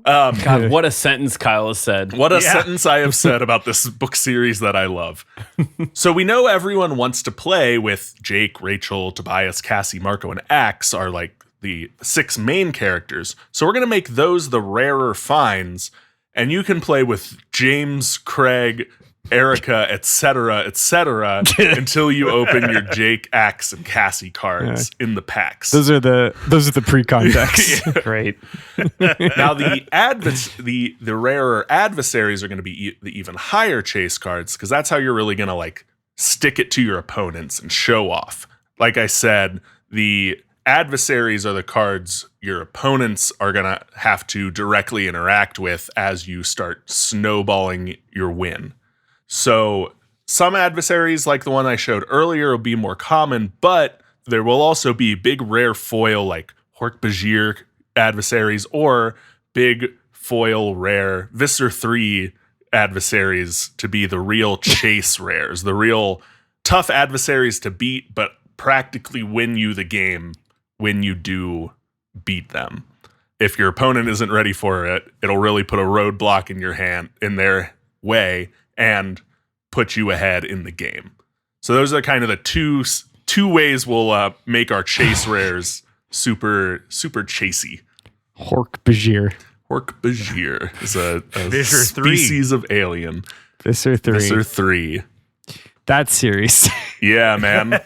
God, what a sentence Kyle has said. What a sentence I have said about this book series that I love. So we know everyone wants to play with Jake, Rachel, Tobias, Cassie, Marco, and Axe are the six main characters. So we're going to make those the rarer finds, and you can play with James, Craig, Erica, etc., until you open your Jake, Axe, and Cassie cards in the packs. Those are the pre-con decks. Great. Now the rarer adversaries are going to be the even higher chase cards because that's how you're really going to stick it to your opponents and show off. Like I said, the adversaries are the cards your opponents are going to have to directly interact with as you start snowballing your win. So some adversaries, like the one I showed earlier, will be more common, but there will also be big rare foil like Hork-Bajir adversaries or big foil rare Visser 3 adversaries to be the real chase rares, the real tough adversaries to beat, but practically win you the game when you do beat them. If your opponent isn't ready for it, it'll really put a roadblock in their way and put you ahead in the game. So those are kind of the two ways we'll make our chase rares super chasey. Hork-Bajir. Hork-Bajir is a Visser 3. species of alien. Visser 3. Visser 3. That's serious. Yeah, man.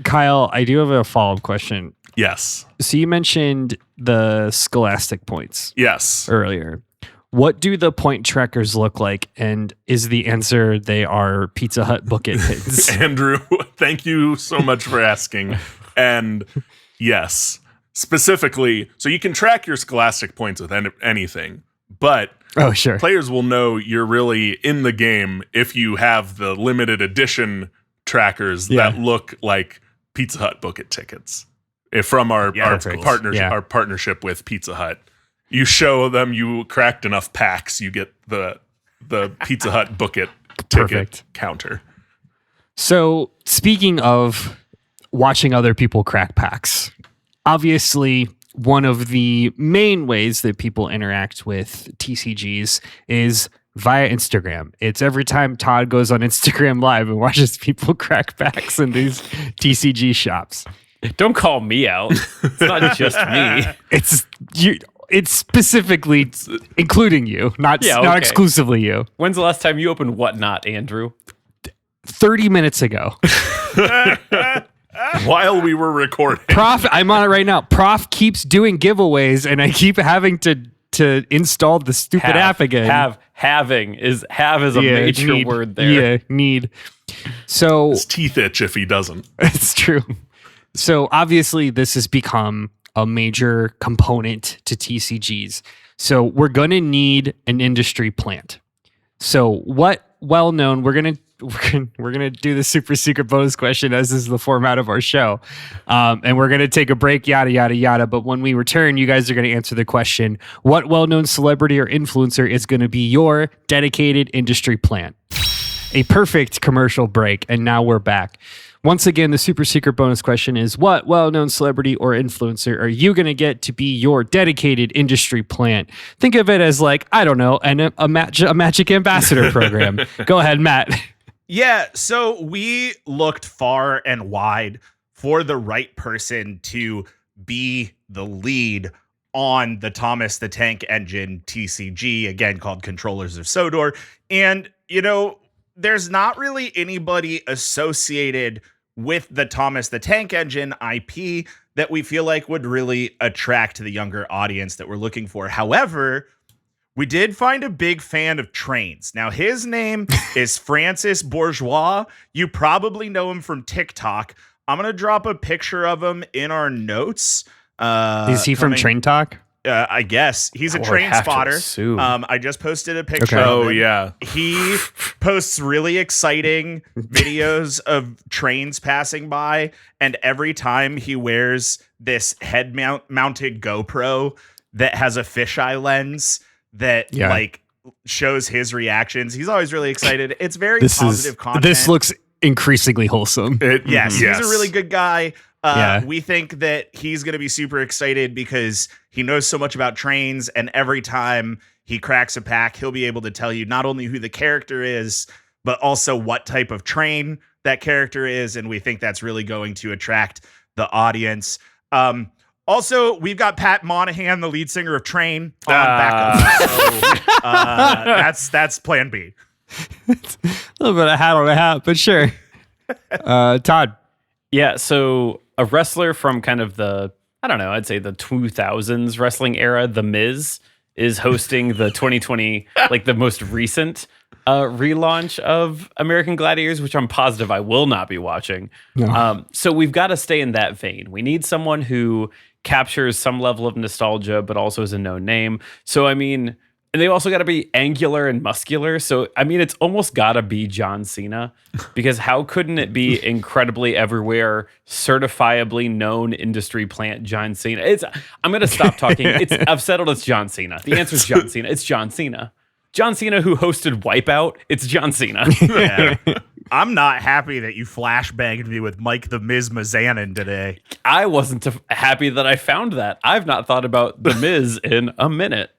Kyle, I do have a follow-up question. Yes. So you mentioned the Scholastic points Yes. earlier. What do the point trackers look like? And is the answer they are Pizza Hut bucket pins? Andrew, thank you so much for asking. And yes, specifically, so you can track your Scholastic points with anything, but Oh, sure. players will know you're really in the game if you have the limited edition trackers that look like Pizza Hut bucket tickets. From our partnership with Pizza Hut. You show them you cracked enough packs, you get the Pizza Hut bucket ticket counter. So speaking of watching other people crack packs, obviously one of the main ways that people interact with TCGs is via Instagram. It's every time Todd goes on Instagram Live and watches people crack packs in these TCG shops. Don't call me out. It's not just me. It's specifically including you, not exclusively you. When's the last time you opened Whatnot, Andrew? 30 minutes ago. While we were recording. Prof, I'm on it right now. Prof keeps doing giveaways and I keep having to install the stupid app again. Have is a major word there. Yeah, need. So his teeth itch if he doesn't. It's true. So obviously this has become a major component to TCGs. So we're going to need an industry plant. So what well-known, we're going to do the super secret bonus question as is the format of our show. And we're going to take a break, yada, yada, yada. But when we return, you guys are going to answer the question, what well-known celebrity or influencer is going to be your dedicated industry plant? A perfect commercial break. And now we're back. Once again, the super secret bonus question is, what well-known celebrity or influencer are you going to get to be your dedicated industry plant? Think of it as like, I don't know, a Magic Ambassador program. Go ahead, Matt. Yeah, so we looked far and wide for the right person to be the lead on the Thomas the Tank Engine TCG, again called Controllers of Sodor. And, there's not really anybody associated with the Thomas the Tank Engine IP that we feel like would really attract the younger audience that we're looking for. However, we did find a big fan of trains. Now, his name is Francis Bourgeois. You probably know him from TikTok. I'm going to drop a picture of him in our notes. Is he from Train Talk? I guess he's a train spotter. I just posted a picture. Okay. Of him. Oh yeah, he posts really exciting videos of trains passing by, and every time he wears this head-mounted GoPro that has a fisheye lens that shows his reactions. He's always really excited. It's very positive content. This looks increasingly wholesome. Yes, he's a really good guy. We think that he's going to be super excited because he knows so much about trains, and every time he cracks a pack, he'll be able to tell you not only who the character is, but also what type of train that character is, and we think that's really going to attract the audience. Also, we've got Pat Monahan, the lead singer of Train, on backup. So, that's plan B. A little bit of hat on a hat, but sure. Todd. Yeah, so a wrestler from kind of I'd say the 2000s wrestling era, The Miz, is hosting the 2020, like the most recent relaunch of American Gladiators, which I'm positive I will not be watching. No. So we've got to stay in that vein. We need someone who captures some level of nostalgia, but also is a known name. So, I mean, And they've also got to be angular and muscular. So, I mean, it's almost got to be John Cena, because how couldn't it be incredibly everywhere, certifiably known industry plant John Cena? I'm going to stop talking. I've settled it's John Cena. The answer is John Cena. It's John Cena. John Cena, who hosted Wipeout, it's John Cena. Yeah. I'm not happy that you flashbanged me with Mike the Miz Mizanin today. I wasn't happy that I found that. I've not thought about the Miz in a minute.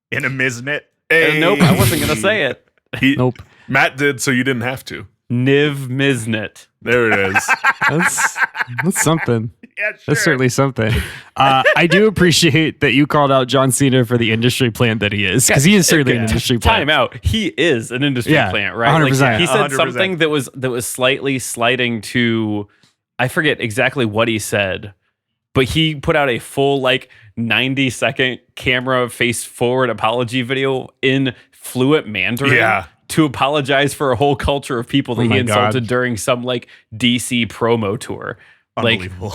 In a Miznit? Hey. Nope, I wasn't going to say it. Nope. Matt did, so you didn't have to. Niv Miznit. There it is. That's something. Yeah, sure. That's certainly something. I do appreciate that you called out John Cena for the industry plant that he is, because he is certainly an industry plant. Time out. He is an industry plant, right? 100%. Like, he said 100%. something that was slightly sliding to, I forget exactly what he said, but he put out a full 90-second camera face forward apology video in fluent Mandarin to apologize for a whole culture of people that he insulted during some DC promo tour. Unbelievable.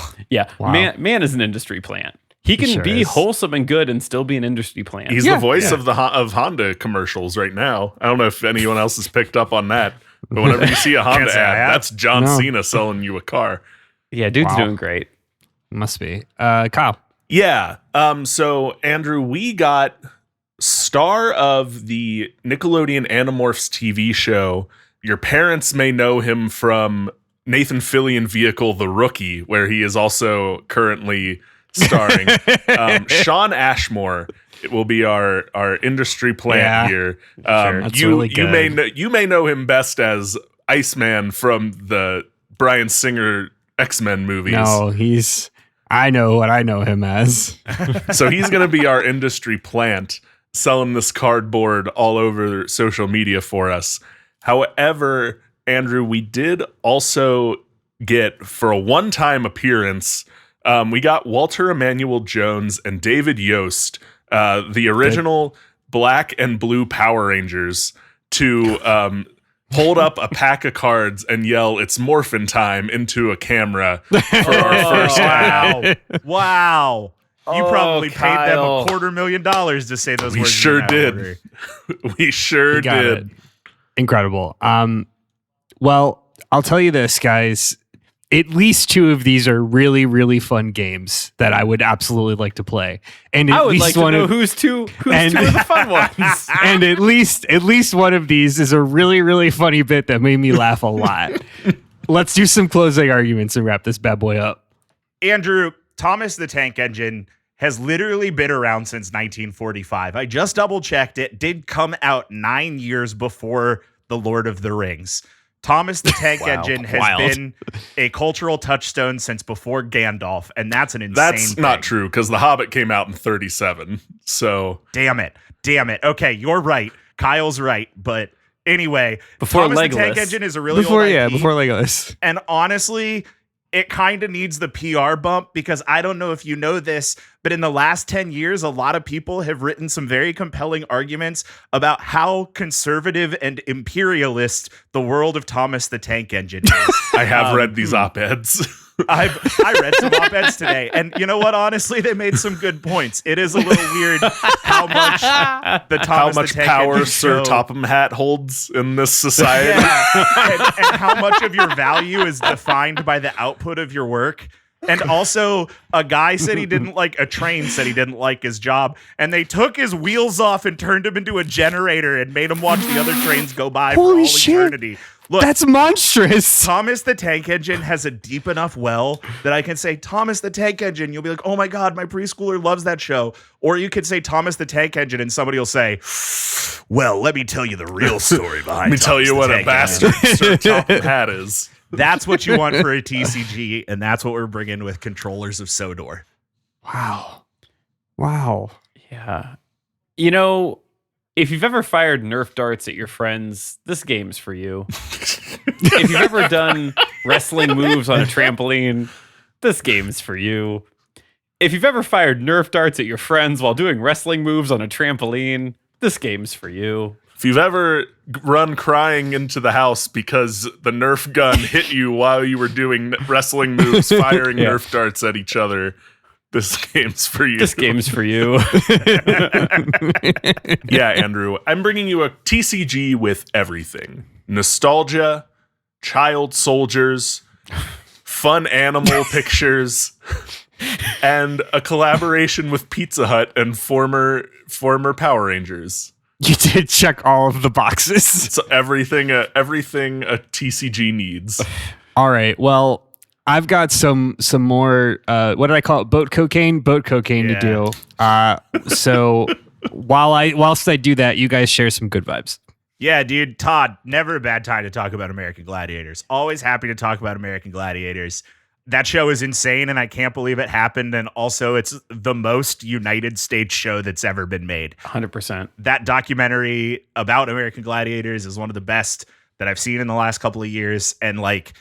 Wow. Man is an industry plant. He can sure be is. wholesome and good and still be an industry plant. He's the voice of of Honda commercials right now. I don't know if anyone else has picked up on that, but whenever you see a Honda ad, that's John Cena selling you a car. Yeah, dude's doing great. Must be. Kyle. Yeah. So Andrew, we got star of the Nickelodeon Animorphs TV show. Your parents may know him from Nathan Fillion vehicle The Rookie, where he is also currently starring. Sean Ashmore will be our industry plant here. That's really good. You may know him best as Iceman from the Bryan Singer X-Men movies. No, I know what I know him as. So he's going to be our industry plant, selling this cardboard all over social media for us. However, Andrew, we did also get, for a one-time appearance, we got Walter Emmanuel Jones and David Yost, the original Black and Blue Power Rangers, to hold up a pack of cards and yell, "It's morphin' time" into a camera for our first ad. Wow. You probably paid them Kyle. $250,000 to say those words. We sure in that did. order. We sure You got did. it. Incredible. Well, I'll tell you this, guys. At least two of these are really, really fun games that I would absolutely like to play. And I at would least like to one know of, who's two of the fun ones. and at least one of these is a really, really funny bit that made me laugh a lot. Let's do some closing arguments and wrap this bad boy up. Andrew, Thomas the Tank Engine has literally been around since 1945. I just double checked it. Did come out 9 years before The Lord of the Rings. Thomas the Tank Engine has been a cultural touchstone since before Gandalf, and that's an insane That's thing. not true, because The Hobbit came out in 37. So Damn it. Okay, you're right. Kyle's right. But anyway, Before Thomas the Legolas. Tank Engine is a really Before old IP. before Legolas. And honestly, it kind of needs the PR bump, because I don't know if you know this, but in the last 10 years, a lot of people have written some very compelling arguments about how conservative and imperialist the world of Thomas the Tank Engine is. I have read these op-eds. I read some op-eds today, and you know what? Honestly, they made some good points. It is a little weird how much the Thomas How the much Tank power Engine Sir show- Topham Hat holds in this society. Yeah. and how much of your value is defined by the output of your work. And also, a guy said he didn't like, a train said he didn't like his job, and they took his wheels off and turned him into a generator and made him watch the other trains go by for Holy all shit. eternity. Look, That's monstrous. Thomas the Tank Engine has a deep enough well that I can say Thomas the Tank Engine. You'll be like, oh my God, my preschooler loves that show. Or you could say Thomas the Tank Engine and somebody will say, well, let me tell you the real story behind Let me tell Thomas you the what a Tank Engine." bastard Sir Topham Hat is. That's what you want for a TCG, and that's what we're bringing with Controllers of Sodor. Wow. Yeah. You know, if you've ever fired Nerf darts at your friends, this game's for you. If you've ever done wrestling moves on a trampoline, this game's for you. If you've ever fired Nerf darts at your friends while doing wrestling moves on a trampoline, this game's for you. If you've ever run crying into the house because the Nerf gun hit you while you were doing wrestling moves, firing Nerf darts at each other, This game's for you. This game's for you. Yeah, Andrew, I'm bringing you a TCG with everything. Nostalgia, child soldiers, fun animal pictures, and a collaboration with Pizza Hut and former Power Rangers. You did check all of the boxes. So everything a TCG needs. All right. Well, I've got some more. What did I call it? Boat cocaine to do. So whilst I do that, you guys share some good vibes. Yeah, dude. Todd, never a bad time to talk about American Gladiators. Always happy to talk about American Gladiators. That show is insane, and I can't believe it happened. And also, it's the most United States show that's ever been made. 100%. That documentary about American Gladiators is one of the best that I've seen in the last couple of years. And like,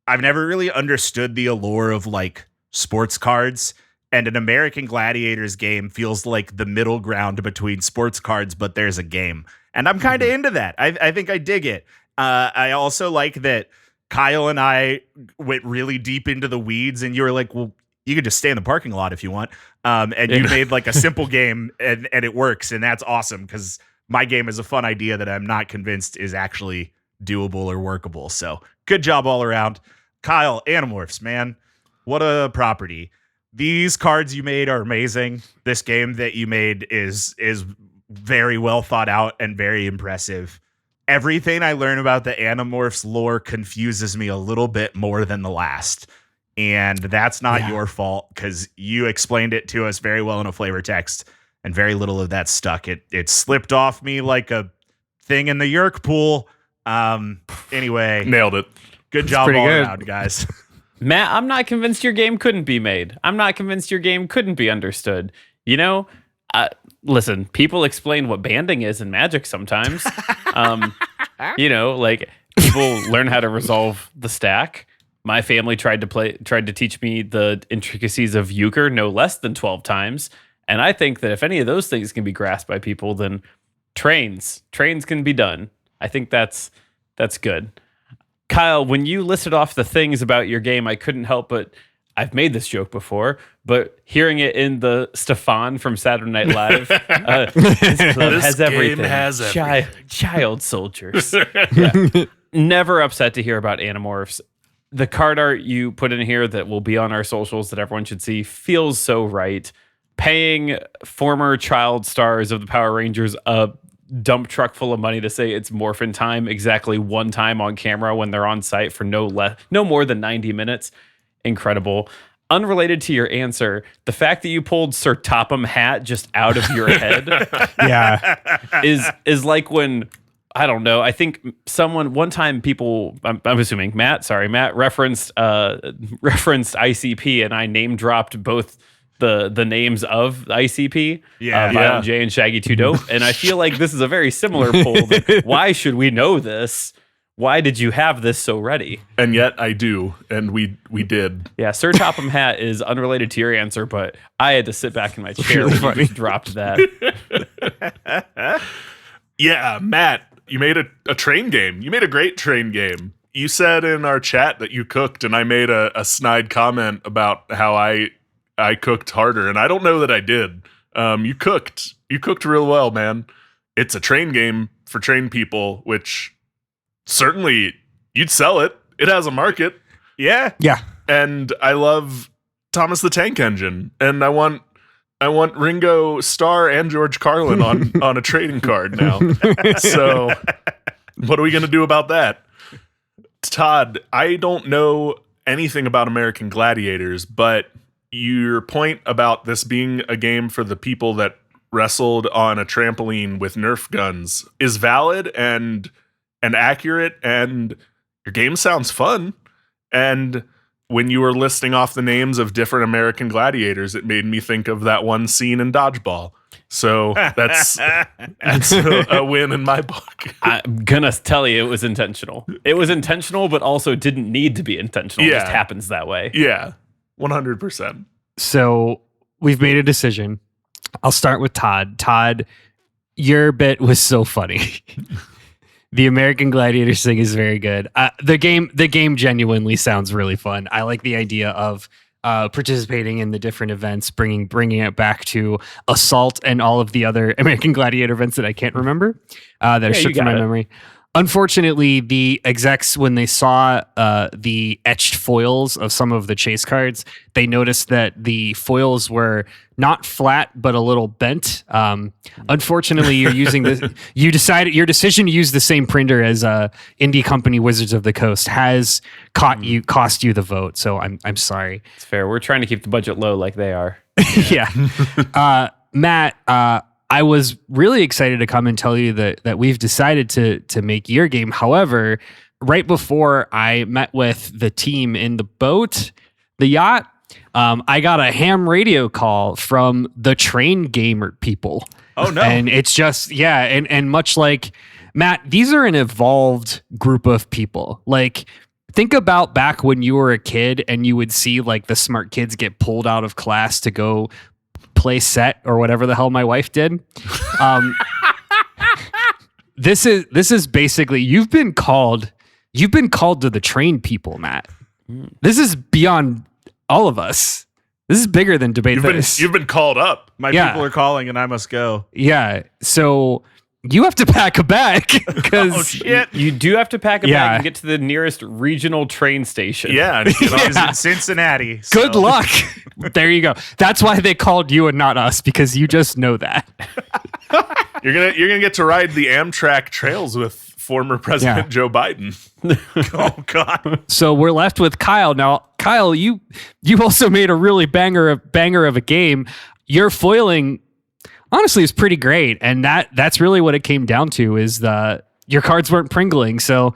I've never really understood the allure of like sports cards, and an American Gladiators game feels like the middle ground between sports cards, but there's a game. And I'm kind of into that. I think I dig it. I also like that Kyle and I went really deep into the weeds, and you were like, well, you could just stay in the parking lot if you want. And you made like a simple game and it works. And that's awesome, because my game is a fun idea that I'm not convinced is actually doable or workable. So good job all around. Kyle, Animorphs, man, what a property. These cards you made are amazing. This game that you made is very well thought out and very impressive. Everything I learn about the Animorphs lore confuses me a little bit more than the last. And that's not your fault, because you explained it to us very well in a flavor text, and very little of that stuck. It slipped off me like a thing in the Yerk pool. Anyway. Nailed it. Good job all around, guys. Matt, I'm not convinced your game couldn't be made. I'm not convinced your game couldn't be understood. You know, listen, people explain what banding is in Magic sometimes. You know, like people learn how to resolve the stack. My family tried to teach me the intricacies of euchre no less than 12 times. And I think that if any of those things can be grasped by people, then trains can be done. I think that's good. Kyle, when you listed off the things about your game, I couldn't help but, I've made this joke before, but hearing it in the Stefan from Saturday Night Live, this club has everything. Has everything. Child soldiers. Yeah. Never upset to hear about Animorphs. The card art you put in here that will be on our socials that everyone should see feels so right. Paying former child stars of the Power Rangers a dump truck full of money to say it's morphin time exactly one time on camera when they're on site for no more than 90 minutes. Incredible. Unrelated to your answer, the fact that you pulled Sir Topham Hatt just out of your head is like when, I don't know, I think one time people, I'm assuming Matt referenced ICP, and I name dropped both the names of ICP, Violent J and Shaggy 2 Dope. And I feel like this is a very similar poll. Why should we know this? Why did you have this so ready? And yet I do, and we did. Yeah, Sir Topham Hatt is unrelated to your answer, but I had to sit back in my chair when you just dropped that. Yeah, Matt, you made a train game. You made a great train game. You said in our chat that you cooked, and I made a snide comment about how I cooked harder, and I don't know that I did. You cooked real well, man. It's a train game for train people, which certainly you'd sell it. It has a market. Yeah. And I love Thomas the Tank Engine, and I want Ringo Starr and George Carlin on a trading card now. So what are we going to do about that? Todd, I don't know anything about American Gladiators, but your point about this being a game for the people that wrestled on a trampoline with Nerf guns is valid and accurate, and your game sounds fun. And when you were listing off the names of different American Gladiators, it made me think of that one scene in Dodgeball. So that's a win in my book. I'm gonna tell you, it was intentional. It was intentional, but also didn't need to be intentional. It just happens that way. Yeah, 100%. So we've made a decision. I'll start with Todd. Todd, your bit was so funny. The American Gladiators thing is very good. The game genuinely sounds really fun. I like the idea of participating in the different events, bringing it back to Assault and all of the other American Gladiator events that I can't remember that are stripped from my memory. Unfortunately, the execs, when they saw the etched foils of some of the chase cards, they noticed that the foils were not flat but a little bent. Unfortunately, you're using this. Your decision to use the same printer as indie company Wizards of the Coast has cost you the vote. So I'm sorry. It's fair. We're trying to keep the budget low like they are. Yeah, Matt. I was really excited to come and tell you that we've decided to make your game. However, right before I met with the team in the yacht, I got a ham radio call from the Train Gamer people. Oh no. And it's just, and much like Matt, these are an evolved group of people. Like, think about back when you were a kid and you would see like the smart kids get pulled out of class to go play set or whatever the hell my wife did. This is basically you've been called to the Train people, Matt. This is beyond all of us. This is bigger than Debate This. You've been called up. My people are calling and I must go. Yeah. So you have to pack a bag because oh shit! You do have to pack a bag and get to the nearest regional train station. Yeah, I was in Cincinnati. So. Good luck. There you go. That's why they called you and not us, because you just know that. You're gonna get to ride the Amtrak trails with former President Joe Biden. Oh God! So we're left with Kyle now. Kyle, you also made a really banger of a game. Your foiling, honestly, is pretty great, and that's really what it came down to. Is your cards weren't pringling. So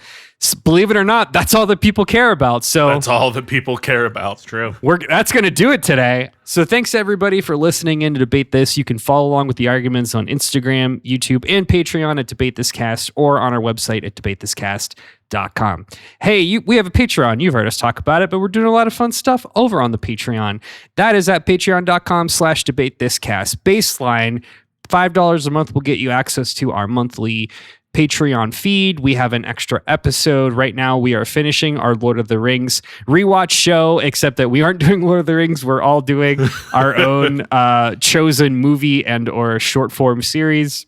believe it or not, that's all that people care about. So that's all that people care about. It's true. That's going to do it today. So thanks everybody for listening in to Debate This. You can follow along with the arguments on Instagram, YouTube, and Patreon at Debate This Cast, or on our website at debatethiscast.com. Hey, we have a Patreon. You've heard us talk about it, but we're doing a lot of fun stuff over on the Patreon. That is at patreon.com/debatethiscast. Baseline, $5 a month will get you access to our monthly Patreon feed. We have an extra episode. Right now, we are finishing our Lord of the Rings rewatch show, except that we aren't doing Lord of the Rings. We're all doing our own chosen movie and or short form series.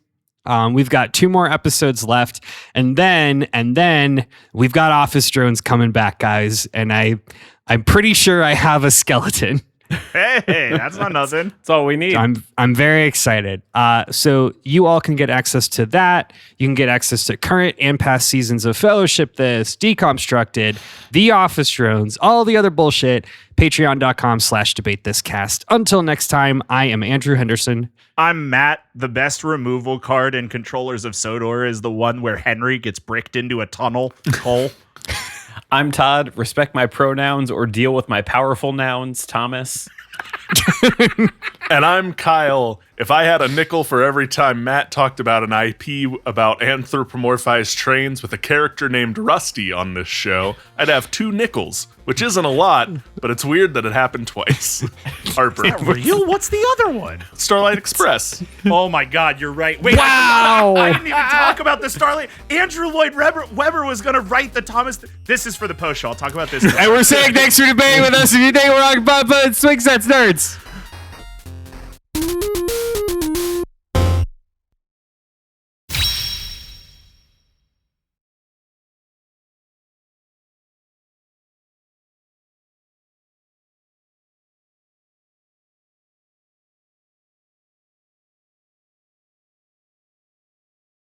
We've got 2 more episodes left, and then we've got Office Drones coming back, guys. And I'm pretty sure I have a skeleton. Hey, that's not nothing. That's all we need. I'm very excited. So you all can get access to that. You can get access to current and past seasons of Fellowship This, Deconstructed, The Office Drones, all the other bullshit. Patreon.com/debatethiscast. Until next time, I am Andrew Henderson. I'm Matt. The best removal card in Controllers of Sodor is the one where Henry gets bricked into a tunnel hole. I'm Todd. Respect my pronouns or deal with my powerful nouns, Thomas. And I'm Kyle. If I had a nickel for every time Matt talked about an IP about anthropomorphized trains with a character named Rusty on this show, I'd have 2 nickels, which isn't a lot, but it's weird that it happened twice. Harper. Is that real? What's the other one? Starlight Express. Oh my God, you're right. Wait, wow! I didn't even talk about the Starlight. Andrew Lloyd Webber was going to write the Thomas. This is for the post show. I'll talk about this. And we're saying thanks for debating with us. If you think we're wrong, but swing sets, nerds.